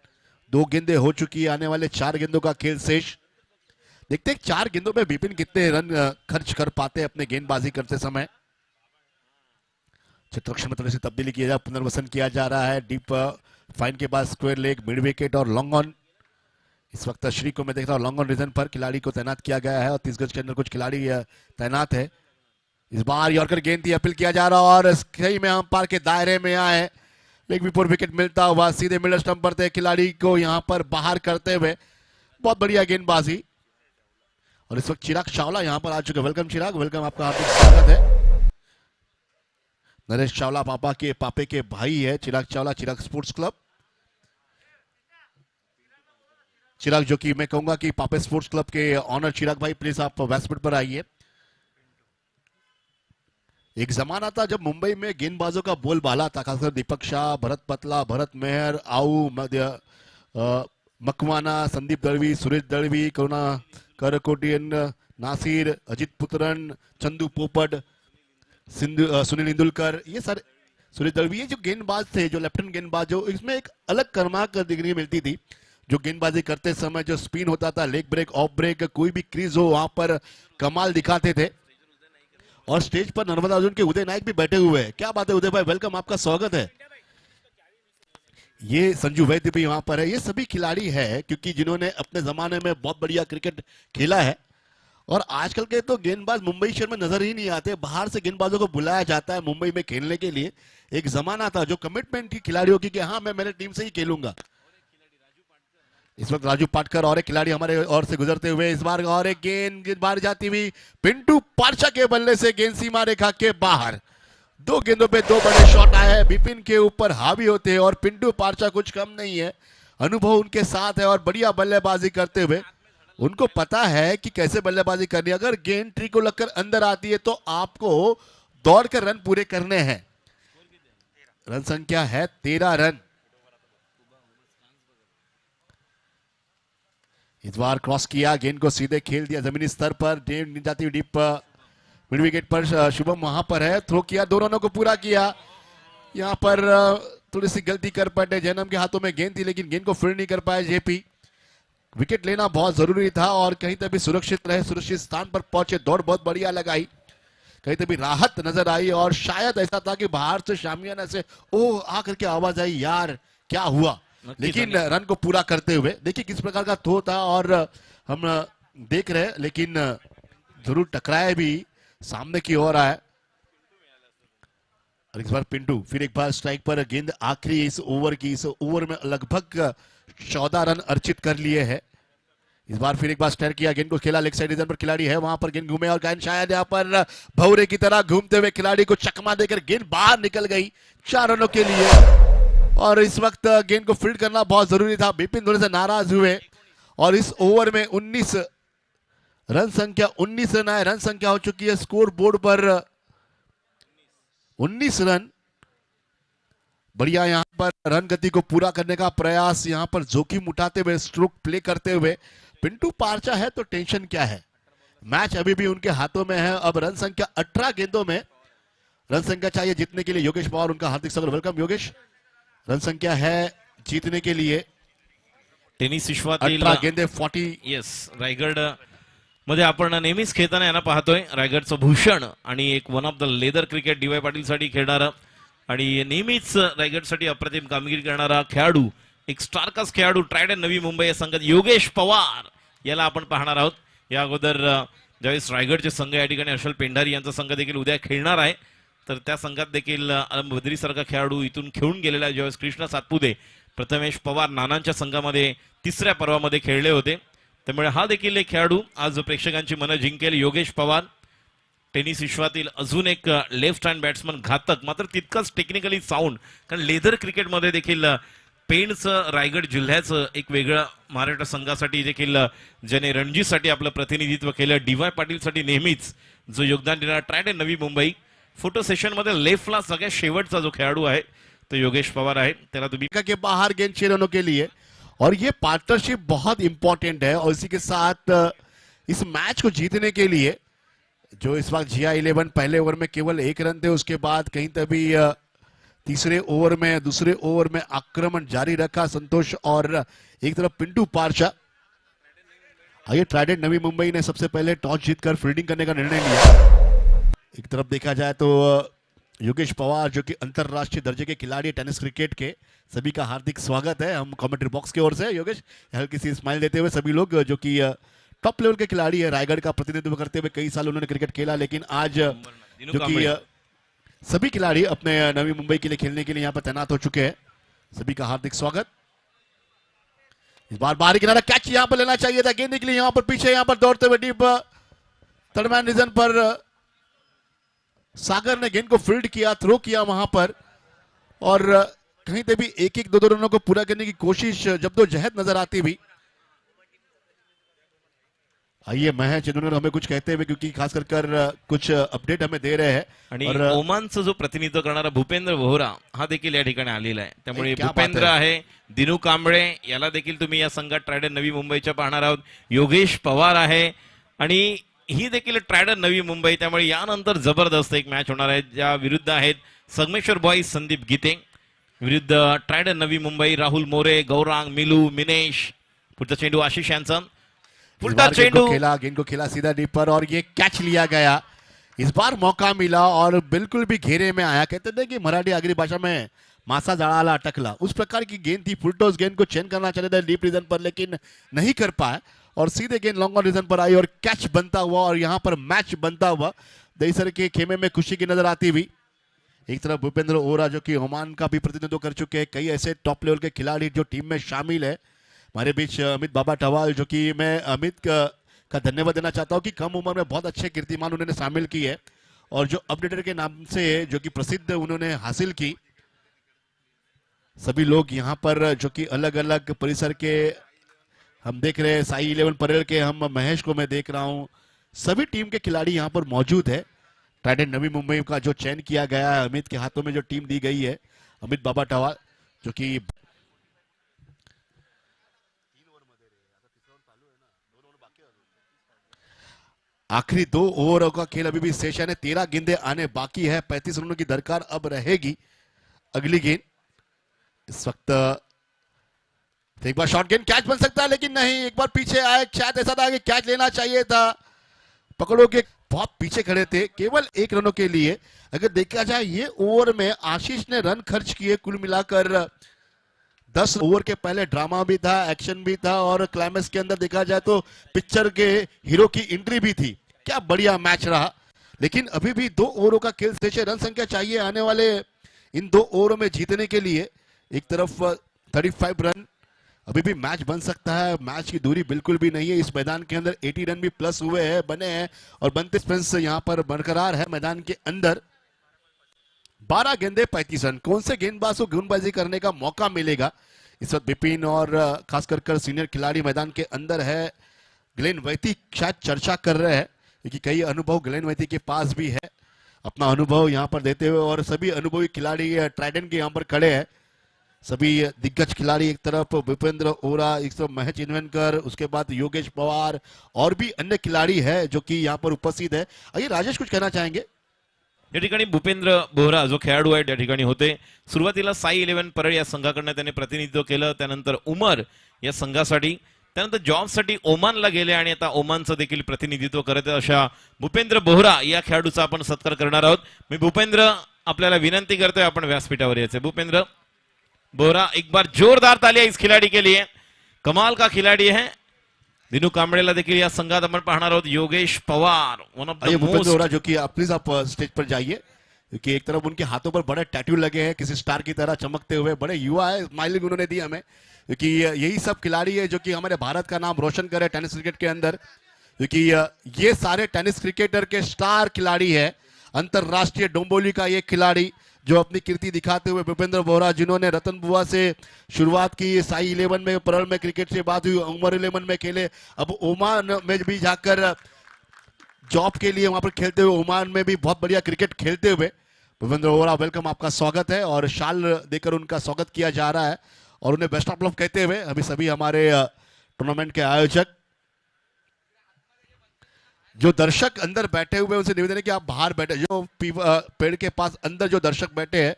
2 गेंदें हो चुकी है. आने वाले 4 गेंदों का खेल शेष. देखते हैं 4 गेंदों पे बिपिन कितने रन खर्च कर पाते हैं अपने गेंदबाजी करते समय. चित्रक्षण में थोड़ी सी तब्दीली किया जाए, पुनर्वसन किया जा रहा है. डीप फाइन के बाद स्क्वायर लेग, मिड विकेट और लॉन्ग ऑन. इस वक्त श्री को मैं देख रहा हूँ लॉन्ग ऑन रीजन पर खिलाड़ी को तैनात किया गया है और 30 गज के अंदर कुछ खिलाड़ी तैनात है. इस बार यॉर्कर गेंद थी, अपील किया जा रहा और सही में अंपायर के दायरे में आए. लेग बिफोर विकेट मिलता हुआ सीधे मिडल स्टंप पर थे, खिलाड़ी को यहां पर बाहर करते हुए बहुत बढ़िया गेंदबाजी. और इस वक्त चिराग चावला यहां पर आ चुके. वेलकम चिराग, वेलकम, आपका हार्दिक स्वागत है. नरेश चावला पापे के भाई है चिराग चावला, चिराग स्पोर्ट्स क्लब. चिराग जो कि मैं कहूंगा कि पापे स्पोर्ट्स क्लब के ऑनर. चिराग भाई प्लीज आप वेस्टमिट पर आइए. एक जमाना था जब मुंबई में गेंदबाजों का बोलबाला था, खासकर दीपक शाह, भरत पतला, भरत मेहर, आऊ मकवाना, संदीप दळवी, सुरेश दळवी, करुणा करकोटियन, नासिर, अजित पुत्रन, चंदू पोपट, सुनील इंदुलकर, ये सारे सुरेश दळवी, ये जो गेंदबाज थे, जो लेफ्टिनेंट गेंदबाज, जो इसमें एक अलग कर्माक दिखने मिलती थी. जो गेंदबाजी करते समय जो स्पिन होता था, लेग ब्रेक, ऑफ ब्रेक, कोई भी क्रीज हो वहां पर कमाल दिखाते थे. और स्टेज पर नर्मदा अर्जुन के उदय नायक भी बैठे हुए हैं. क्या बात है उदय भाई, वेलकम, आपका स्वागत है. ये संजू वैद्य भी वहां पर है. ये सभी खिलाड़ी है क्योंकि जिन्होंने अपने जमाने में बहुत बढ़िया क्रिकेट खेला है. और आजकल के तो गेंदबाज मुंबई शहर में नजर ही नहीं आते, बाहर से गेंदबाजों को बुलाया जाता है मुंबई में खेलने के लिए. एक जमाना था जो कमिटमेंट थी खिलाड़ियों की कि हाँ मैं मेरे टीम से ही खेलूंगा. इस वक्त राजू पाटकर और एक खिलाड़ी हमारे ओर से गुजरते हुए. इस बार और एक गेंद बाहर जाती हुई, पिंटू पारचा के बल्ले से गेंद सीमा रेखा के बाहर. 2 गेंदों पे 2 बड़े शॉट आए हैं. बिपिन के ऊपर हावी होते हैं और पिंटू पारचा कुछ कम नहीं है, अनुभव उनके साथ है और बढ़िया बल्लेबाजी करते हुए उनको पता है कि कैसे बल्लेबाजी करनी है. अगर गेंद ट्री को लगकर अंदर आती है तो आपको दौड़कर रन पूरे करने हैं. रन संख्या है 13 रन. इस बार क्रॉस किया, गेंद को सीधे खेल दिया जमीनी स्तर पर, गेंद जाती हुई डीप मिड विकेट पर. शुभम वहां पर है, थ्रो किया, 2 रनों को पूरा किया. यहां पर थोड़ी सी गलती कर पड़े, जैनम के हाथों में गेंद थी लेकिन गेंद को फिर नहीं कर पाए जेपी. विकेट लेना बहुत जरूरी था और कहीं तभी सुरक्षित रहे, सुरक्षित स्थान पर पहुंचे. दौड़ बहुत बढ़िया लगाई, कहीं तभी राहत नजर आई और शायद ऐसा था कि बाहर से शामियाना से ओ आकर के आवाज आई यार क्या हुआ, लेकिन रन को पूरा करते हुए. देखिए किस प्रकार का थ्रो था और हम देख रहे हैं, लेकिन जरूर टकराए भी, सामने की ओर आए. और इस बार पिंटू फिर एक बार स्ट्राइक पर गेंद आखिरी इस ओवर की। इस ओवर में लगभग 14 रन अर्जित कर लिए हैं। इस बार फिर एक बार स्टेयर किया, गेंद को खेला लेग साइड रीजन पर, खिलाड़ी है वहां पर, गेंद घूमे और गेंद शायद यहाँ पर भौरे की तरह घूमते हुए खिलाड़ी को चकमा देकर गेंद बाहर निकल गई 4 रनों के लिए। और इस वक्त गेंद को फील्ड करना बहुत जरूरी था। बिपिन थोड़े से नाराज हुए और इस ओवर में 19 रन संख्या 19 रन आए। रन संख्या हो चुकी है स्कोर बोर्ड पर 19 रन। बढ़िया यहां पर रन गति को पूरा करने का प्रयास, यहां पर जोखिम उठाते हुए, स्ट्रोक प्ले करते हुए पिंटू पारचा है तो टेंशन क्या है, मैच अभी भी उनके हाथों में है। अब रन संख्या 18 गेंदों में रन संख्या चाहिए जीतने के लिए। योगेश पवार उनका हार्दिक स्वागत, वेलकम योगेश। रन संख्या है जीतने के लिए टेनिस विश्वातील 18 गेंदे 40। येस, रायगड मध्ये आपण नेहमीच खेळताना यांना पाहतोय। रायगडचं भूषण आणि एक one of the leather cricket D Y Patil साठी खेळणारा आणि नेहमीच रायगडसाठी अप्रतिम कामगिरी करणारा खेळाडू, एक स्टारकास्ट खेळाडू, ट्रायड नवी मुंबई या संघात योगेश पवार याला आपण पाहणार आहोत। या अगोदर ज्यावेळेस रायगडचे संघ या ठिकाणी हर्षल पेंढारी यांचा संघ देखील उद्या खेळणार आहे, तर त्या संघात देखील बद्री सारखा खेळाडू इथून खेळून गेलेला आहे। ज्यावेळेस कृष्णा सातपुते, प्रथमेश पवार नानांच्या संघामध्ये तिसऱ्या पर्वामध्ये खेळले होते, त्यामुळे हा देखील एक खेळाडू आज प्रेक्षकांची मनं जिंकेल। योगेश पवार टेनिस विश्वातील अजून एक लेफ्ट हँड बॅट्समन, घातक मात्र तितकाच टेक्निकली साऊंड, कारण लेदर क्रिकेटमध्ये देखील पेणचं, रायगड जिल्ह्याचं एक वेगळं महाराष्ट्र संघासाठी देखील ज्याने रणजीसाठी आपलं प्रतिनिधित्व केलं, डी.वाय. पाटीलसाठी नेहमीच जो योगदान देणारा triad Navi Mumbai. Photo session मध्ये लेफ्टला सगळ्यात शेवटचा जो खेळाडू आहे तो योगेश पवार आहे। त्याला तुम्ही के बाहर गेंद 6 रनों के लिए, और ये पार्टनरशिप बहुत इंपॉर्टेंट है। और इसी के साथ इस मैच को जीतने के लिए जो इस वक्त GI11 पहले ओवर में केवल 1 रन थे, उसके बाद कहीं तभी तीसरे ओवर में, दूसरे ओवर में आक्रमण जारी रखा संतोष और एक तरफ पिंटू पारचा। आइए, ट्राइडेंट नवी मुंबई ने सबसे पहले टॉस जीतकर फील्डिंग करने का निर्णय लिया। एक तरफ देखा जाए तो योगेश पवार जो कि अंतरराष्ट्रीय दर्जे के खिलाड़ी टेनिस क्रिकेट के, सभी का हार्दिक स्वागत है हम कमेंट्री बॉक्स की ओर से। योगेश हल्की सी स्माइल देते हुए, सभी लोग जो कि टॉप लेवल के खिलाड़ी है, रायगढ़ का प्रतिनिधित्व करते हुए कई साल उन्होंने क्रिकेट खेला, लेकिन आज जो कि सभी खिलाड़ी अपने नवी मुंबई के लिए खेलने के लिए यहाँ पर तैनात हो चुके हैं। सभी का हार्दिक स्वागत। इस बार बाहरी किनारा कैच यहाँ पर लेना चाहिए था, गेंद निकली यहाँ पर पीछे, यहाँ पर दौड़ते हुए डीप थर्डमैन रीजन पर सागर ने गेंद को फील्ड किया, थ्रो किया वहां पर, और कहीं पे भी 1-1, 2-2 रनों को पूरा करने की कोशिश जब तो जहद नजर आती भी। आइए महेश इन्होंने हमें कुछ कहते हुए, क्योंकि खास कर कुछ अपडेट हमें दे रहे हैं। आणि ओमानचं जो प्रतिनिधित्व करणारा भूपेंद्र वोहरा हा देखील या ठिकाणी आलेला आहे, त्यामुळे क्या भूपेंद्र बात आहे, दिनू कांबळे याला देखील तुम्ही या संघात ट्रायडन नवी मुंबईच्या पाहणार आहोत। योगेश पवार आहे आणि ही देखील ट्रायडन नवी मुंबई, त्यामुळे यानंतर जबरदस्त एक मॅच होणार आहे, ज्या विरुद्ध आहेत संगमेश्वर बॉईज संदीप गीते विरुद्ध ट्रायडन नवी मुंबई, राहुल मोरे, गौरांग, मिलू, मिनेश। पुढचा चेंडू आशिष यांचा, पुलटा चेंडू खेला, गेंद को खेला सीधा डीप पर और ये कैच लिया गया। इस बार मौका मिला और बिल्कुल भी घेरे में आया। कहते थे कि मराठी आगरी भाषा में मासा जड़ाला अटकला, उस प्रकार की गेंद थी। फुलटॉस गेंद को चेन करना चाहते थे डीप रीजन पर, लेकिन नहीं कर पाए और सीधे गेंद लॉन्ग ऑन रीजन पर आई और कैच बनता हुआ और यहाँ पर मैच बनता हुआ दहीसर के खेमे में खुशी की नजर आती हुई। एक तरफ भूपेंद्र वोहरा जो कि ओमान का भी प्रतिनिधित्व कर चुके हैं, कई ऐसे टॉप लेवल के खिलाड़ी जो टीम में शामिल है। हमारे बीच अमित बाबा टवाल, जो कि मैं अमित का धन्यवाद देना चाहता हूं कि कम उम्र में बहुत अच्छे कीर्तिमान उन्होंने शामिल की है, और जो अपडेटर के नाम से जो कि प्रसिद्ध उन्होंने हासिल की। सभी लोग यहाँ पर जो कि अलग अलग परिसर के हम देख रहे हैं, साई 11 परेल के हम महेश को मैं देख रहा हूं, सभी टीम के खिलाड़ी यहाँ पर मौजूद है। ट्राइडेंट नवी मुंबई का जो चयन किया गया है, अमित के हाथों में जो टीम दी गई है, अमित बाबा टवाल जो कि आखिरी 2 ओवरों का खेल अभी भी सेशन है, 13 गेंदें आने बाकी है, 35 रनों की दरकार अब रहेगी। अगली गेंद इस वक्त एक बार शॉर्ट गेंद कैच बन सकता है, लेकिन नहीं, एक बार पीछे आए, शायद ऐसा था कि कैच लेना चाहिए था, पकड़ो के बहुत पीछे खड़े थे, केवल 1 रनों के लिए। अगर देखा जाए ये ओवर में आशीष ने रन खर्च किए कुल मिलाकर 10 ओवर के पहले ड्रामा भी था, एक्शन भी था, और क्लाइमेक्स के अंदर देखा जाए तो पिक्चर के हीरो की एंट्री भी थी। क्या बढ़िया मैच रहा, लेकिन अभी भी 2 ओवरों का खेल शेष है। रन संख्या चाहिए आने वाले इन 2 ओवरों में जीतने के लिए। एक तरफ 35 रन, अभी भी मैच बन सकता है। मैच की दूरी बिल्कुल भी नहीं है इस मैदान के अंदर। 80 रन भी प्लस हुए हैं, बने हैं और बनते स्पेंस यहाँ पर बरकरार है मैदान के अंदर। 12 गेंदे 35 रन। कौन से गेंदबाज को गेंदबाजी करने का मौका मिलेगा इस वक्त? बिपिन और खासकर कर सीनियर खिलाड़ी मैदान के अंदर है। ग्लेन वैती शायद चर्चा कर रहे हैं क्योंकि कई अनुभव ग्लेन वैती के पास भी है, अपना अनुभव यहाँ पर देते हुए। और सभी अनुभवी खिलाड़ी ट्राइडेंट के यहाँ पर खड़े हैं। सभी दिग्गज खिलाड़ी, एक तरफ भूपेंद्र ओरा, एक तरफ महेश इन्वेंकर, उसके बाद योगेश पवार और भी अन्य खिलाड़ी है जो कि यहाँ पर उपस्थित है। आइए राजेश, कुछ कहना चाहेंगे? या ठिकाणी भूपेंद्र बोहरा जो खेळाडू आहे त्या ठिकाणी होते. सुरुवातीला साई 11 परळ या संघाकडनं त्याने प्रतिनिधित्व केलं. त्यानंतर उमर या संघासाठी, त्यानंतर जॉबसाठी ओमानला गेले आणि आता ओमानचं देखील प्रतिनिधित्व करत अशा भूपेंद्र बोहरा या खेळाडूचा आपण सत्कार करणार आहोत. मी भूपेंद्र आपल्याला विनंती करतोय आपण व्यासपीठावर यायचे. भूपेंद्र बोहरा, एक बार जोरदार तालियां इस खिलाड़ी के लिए. कमाल का खिलाड़ी है. दिनू कांबळेला देखील या संघात आपण पाहणार आहोत. Yogesh Pawar, one of the Bhupendra aura most. जो कि प्लीज आप स्टेज पर जाइए क्योंकि एक तरफ उनके हाथों पर बड़े टैटू लगे हैं किसी स्टार की तरह चमकते हुए. बड़े युवा है, स्माइलिंग उन्होंने दी हमें क्योंकि यही सब खिलाड़ी है जो कि हमारे भारत का नाम रोशन करे टेनिस क्रिकेट के अंदर. क्योंकि ये सारे टेनिस क्रिकेटर के स्टार खिलाड़ी है. अंतरराष्ट्रीय डोंबोली का ये खिलाड़ी जो अपनी कीर्ति दिखाते हुए भूपेंद्र बोहरा, जिन्होंने रतन बुआ से शुरुआत की, साई 11 में, परल में क्रिकेट से बात हुई, उमर 11 में खेले, अब ओमान में भी जाकर जॉब के लिए वहां पर खेलते हुए, ओमान में भी बहुत बढ़िया क्रिकेट खेलते हुए. भूपेंद्र बोहरा, वेलकम, आपका स्वागत है. और शाल देकर उनका स्वागत किया जा रहा है और उन्हें बेस्ट ऑफ लक कहते हुए अभी सभी हमारे टूर्नामेंट के आयोजक, जो दर्शक अंदर बैठे हुए उनसे निवेदन है कि आप बाहर बैठे, जो पेड़ के पास अंदर जो दर्शक बैठे हैं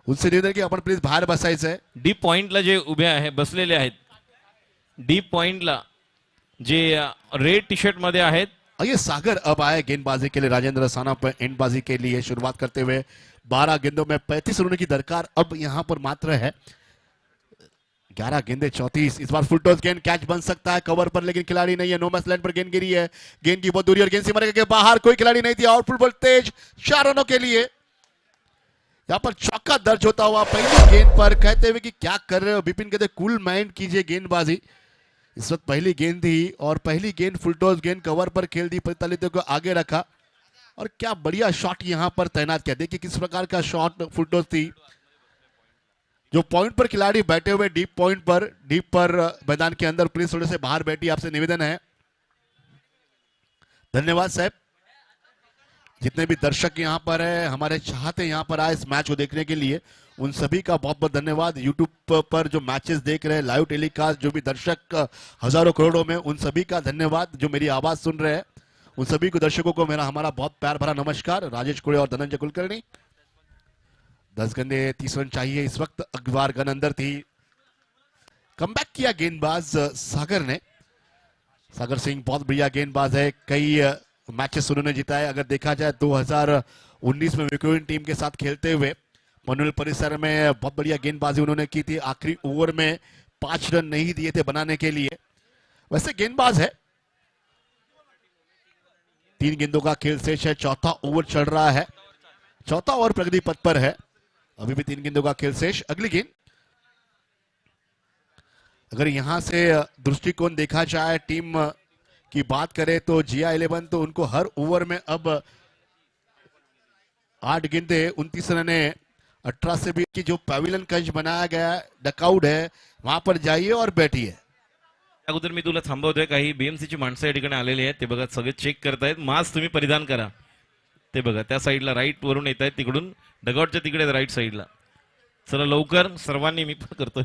उनसे निवेदन है कि आपण प्लीज बाहेर बसायचं. डीप पॉइंटला जे उभे आहे, बसलेले आहेत, डीप पॉइंटला जे रेड टी शर्ट मध्ये आहेत. आइए सागर अब आए गेंदबाजी के लिए. राजेंद्र साना पर एंडबाजी के लिए शुरुआत करते हुए 12 गेंदों में 35 रनों की दरकार अब यहां पर मात्र है. 11 गेंदे 34. इस बार फुल टॉस गेंद, कैच बन सकता है कवर पर लेकिन खिलाड़ी नहीं है. नो मैच लाइन पर गेंद गिरी है. गेंद की बहुत दूरी और गेंद सीमा रेखा के बाहर, कोई खिलाड़ी नहीं थी. आउटफुल बॉल तेज, 4 रनों के लिए. यहां पर चौका दर्ज होता हुआ पहली गेंद पर, कहते हुए कि क्या कर रहे हो बिपिन, कहते कूल माइंड कीजिए गेंदबाजी. इस वक्त पहली गेंद थी और पहली गेंद फुल टॉस गेंद कवर पर खेल दी, प्रतितालित को आगे रखा और क्या बढ़िया शॉट यहां पर तैनात किया. देखिए किस प्रकार का शॉट फुल टॉस थी. जो पॉइंट पर खिलाड़ी बैठे हुए डीप पॉइंट पर, डीप पर मैदान के अंदर, प्लीज थोड़े से बाहर बैठी, आपसे निवेदन है. धन्यवाद साहब. जितने भी दर्शक यहां पर है, हमारे चाहते यहां पर आए इस मैच को देखने के लिए, उन सभी का बहुत बहुत धन्यवाद. यूट्यूब पर जो मैचेस देख रहे हैं, लाइव टेलीकास्ट, जो भी दर्शक हजारों करोड़ों में, उन सभी का धन्यवाद. जो मेरी आवाज सुन रहे हैं उन सभी को, दर्शकों को मेरा हमारा बहुत प्यार भरा नमस्कार. राजेश कुड़े और धनंजय कुलकर्णी. 10 गेंदे 30 रन चाहिए इस वक्त. अखबार गन अंदर थी. कमबैक किया गेंदबाज सागर ने. सागर सिंह बहुत बढ़िया गेंदबाज है. कई मैचेस उन्होंने जिताए. अगर देखा जाए 2019 में विक्टोरियन टीम के साथ खेलते हुए मनोल परिसर में बहुत बढ़िया गेंदबाजी उन्होंने की थी. आखिरी ओवर में 5 रन नहीं दिए थे बनाने के लिए. वैसे गेंदबाज है. 3 गेंदों का खेल शेष है. चौथा ओवर चल रहा है. चौथा ओवर प्रगति पथ पर है. अभी भी 3 गेंदों का खेल शेष. अगली गेंद, अगर यहां से दृष्टिकोण देखा जाए, टीम की बात करें तो जिया 11 तो उनको हर ओवर में अब 8 गेंदे 29 रन, 18 से भी की जो पवेलियन कंच बनाया गया डकआउट है, वहां पर जाइए और बैठिए. अगोदर मी तुला थांबवतोय. काही बीएमसी ची माणसं या ठिकाणी आलेली आहेत. ते बघा, सगळे चेक करतायत. मास्क तुम्ही परिधान करा. ते बघा, त्या साईडला राईट वरून येत आहेत, तिकडून डगआउटच्या तिकडे राईट साईडला. चला लवकर, सर्वांनी, मी पण करतोय.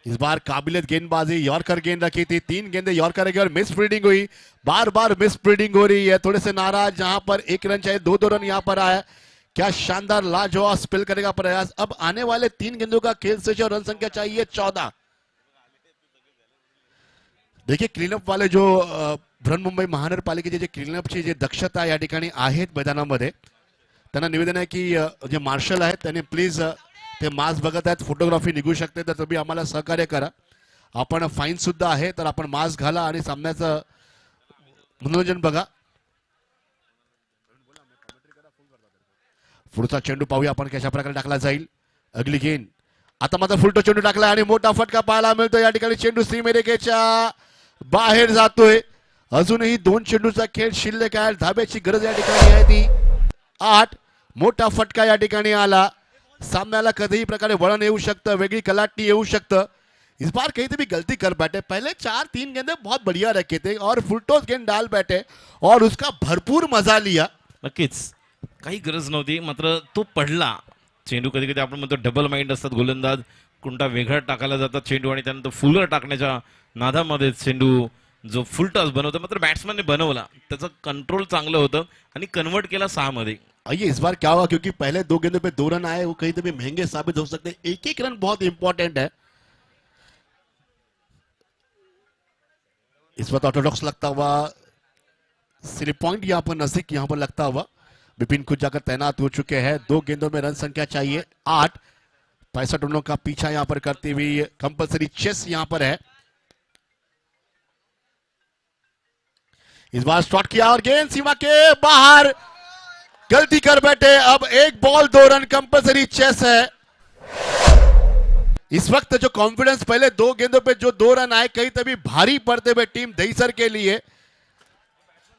इस बार काबिलियत गेंदबाजी, यॉर्कर गेंद रखी थी. 3 गेंदे यॉर्कर रखी और मिस फील्डिंग हुई. बार बार मिस फील्डिंग हो रही है. थोड़े से नाराज, जहां पर 1 रन चाहिए, 2-2 रन यहां पर आया. क्या शानदार लाजवाब स्पेल करने का प्रयास. अब आने वाले 3 गेंदों का खेल शेष और रन संख्या चाहिए 14. देखिए क्लीनअप वाले जो बृहन्मुंबई महानगरपालिकेचे जे क्लीनअपची जे दक्षता या ठिकाणी आहेत मैदानामध्ये, त्यांना निवेदन आहे की जे मार्शल आहेत त्यांनी प्लीज ते मास्क बघत आहेत, फोटोग्राफी निघू शकते तर तुम्ही आम्हाला सहकार्य करा. आपण फाईन सुद्धा आहे तर आपण मास्क घाला आणि सामन्याचं मनोरंजन बघा. पुढचा चेंडू पाहूया आपण कशा प्रकारे टाकला जाईल. अगली गेंद आता मात्र फुलटो चेंडू टाकला आणि मोठा फटका पाहायला मिळतो. या ठिकाणी चेंडू सीमेरेखेच्या बाहेर जातोय. अजूनही 2 चेंडूचा खेळ शिल्लक आहे. धाब्याची गरज या ठिकाणी आहे ती 8. मोठा फटका या ठिकाणी आला. सामन्याला कधीही प्रकारे वळण येऊ शकतं, वेगळी कलाटणी येऊ शकतं. इस बार कहीं तो भी गलती कर बैठे. पहले 4-3 गेंदे बहुत बढ़िया रखे थे और फुलटॉस गेंद डाल बैठे और उसका भरपूर मजा लिया. नक्कीच काही गरज नव्हती, मात्र तो पडला. चेंडू कधी कधी आपण म्हणतो डबल माइंड असतात गोलंदाज, कोणता वेगळा टाकायला जातात चेंडू आणि त्यानंतर फुलर टाकण्याच्या नादामध्ये चेंडू जो फुल टॉस बनवतो, मात्र बॅट्समॅनने बनवला, त्याचं कंट्रोल चांगलं होतं आणि कन्वर्ट केला 6 मध्ये. आइए इस बार क्या हुआ, क्योंकि पहले 2 गेंदों पे 2 रन आए, वो कहीं तो भी महंगे साबित हो सकते हैं. एक एक रन बहुत इंपॉर्टेंट है. इस वक्त ऑर्थोडॉक्स लगता हुआ स्लिप पॉइंट यहाँ पर नजदीक यहाँ पर लगता हुआ विपिन खुद जाकर तैनात हो चुके हैं. 2 गेंदों में रन संख्या चाहिए 8. 65 रनों का पीछा यहाँ पर करती हुई कंपलसरी चेस यहाँ पर है. इस बार स्टॉट किया और गेंद सीमा के बाहर, गलती कर बैठे. अब 1 बॉल 2 रन कंपलसरी चेस है. इस वक्त जो कॉन्फिडेंस पहले 2 गेंदों पे जो 2 रन आए, कहीं तभी भारी पड़ते हुए टीम दहीसर के लिए.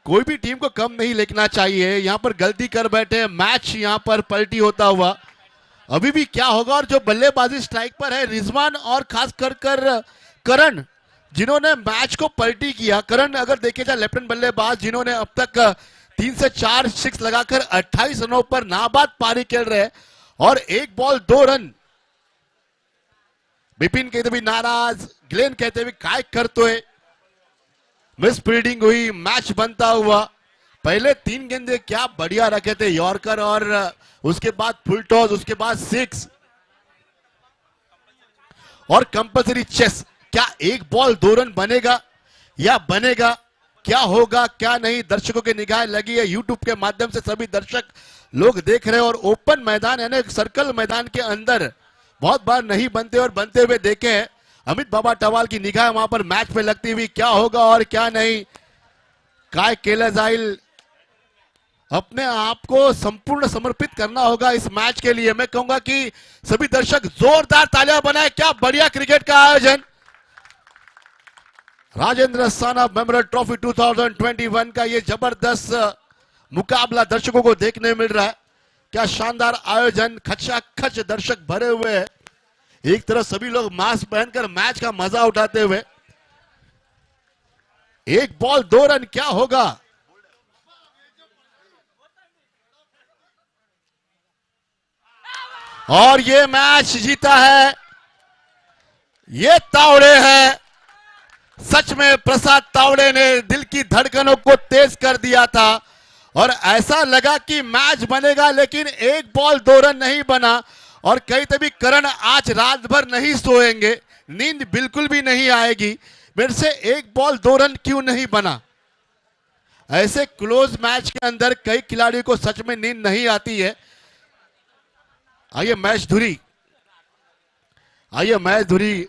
कोई भी टीम को कम नहीं लिखना चाहिए. यहां पर गलती कर बैठे, मैच यहां पर पलटी होता हुआ. अभी भी क्या होगा, और जो बल्लेबाजी स्ट्राइक पर है रिजवान और खास कर करण, जिन्होंने मैच को पलटी किया. करण अगर देखे जाए लेफ्ट हैंड बल्लेबाज, जिन्होंने अब तक 3 से 4 सिक्स लगाकर 28 रनों पर नाबाद पारी खेल रहे, और 1 बॉल 2 रन. बिपिन कहते भी नाराज, ग्लेन कहते भी काय करतोय. मिस फील्डिंग हुई, मैच बनता हुआ. पहले 3 गेंदे क्या बढ़िया रखे थे, यॉर्कर और उसके बाद फुल टॉस, उसके बाद 6 और कंपलसरी चेस. क्या 1 बॉल 2 रन बनेगा या बनेगा, क्या होगा क्या नहीं. दर्शकों की निगाहें लगी है यूट्यूब के माध्यम से, सभी दर्शक लोग देख रहे हैं. और ओपन मैदान यानी सर्कल मैदान के अंदर बहुत बार नहीं बनते और बनते हुए देखे हैं. अमित बाबा टवाल की निगाह वहां पर मैच पे लगती हुई, क्या होगा और क्या नहीं, काय केलं जाईल. अपने आप को संपूर्ण समर्पित करना होगा इस मैच के लिए. मैं कहूंगा कि सभी दर्शक जोरदार तालियां बनाए. क्या बढ़िया क्रिकेट का आयोजन. राजेंद्र सानप मेमोरियल ट्रॉफी 2021 का ये जबरदस्त मुकाबला दर्शकों को देखने मिल रहा है. क्या शानदार आयोजन, खचाखच दर्शक भरे हुए हैं. एक तरफ सभी लोग मास्क पहनकर मैच का मजा उठाते हुए. 1 बॉल 2 रन, क्या होगा. और ये मैच जीता है, ये तावड़े है. सच में प्रसाद तावड़े ने दिल की धड़कनों को तेज कर दिया था और ऐसा लगा कि मैच बनेगा, लेकिन 1 बॉल 2 रन नहीं बना. और कहीं तभी करण आज रात भर नहीं सोएंगे, नींद बिल्कुल भी नहीं आएगी. मेरे से 1 बॉल 2 रन क्यों नहीं बना. ऐसे क्लोज मैच के अंदर कई खिलाड़ियों को सच में नींद नहीं आती है. आइए मैच धुरी, आइए मैच धुरी.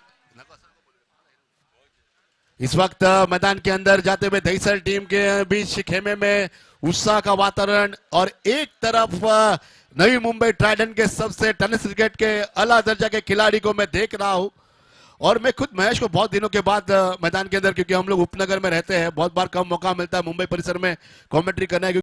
इस वक्त मैदान के अंदर जाते हुए दहीसर टीम के बीच खेमे में उत्साह का वातावरण, और एक तरफ नवी मुंबई ट्राइडेंट के सबसे टेनिस क्रिकेट के आला दर्जा के खिलाड़ी को मैं देख रहा हूं. और मैं खुद महेश को बहुत दिनों के बाद मैदान के अंदर, क्योंकि हम लोग उपनगर में रहते हैं, बहुत बार कम मौका मिलता है मुंबई परिसर में कमेंट्री करने.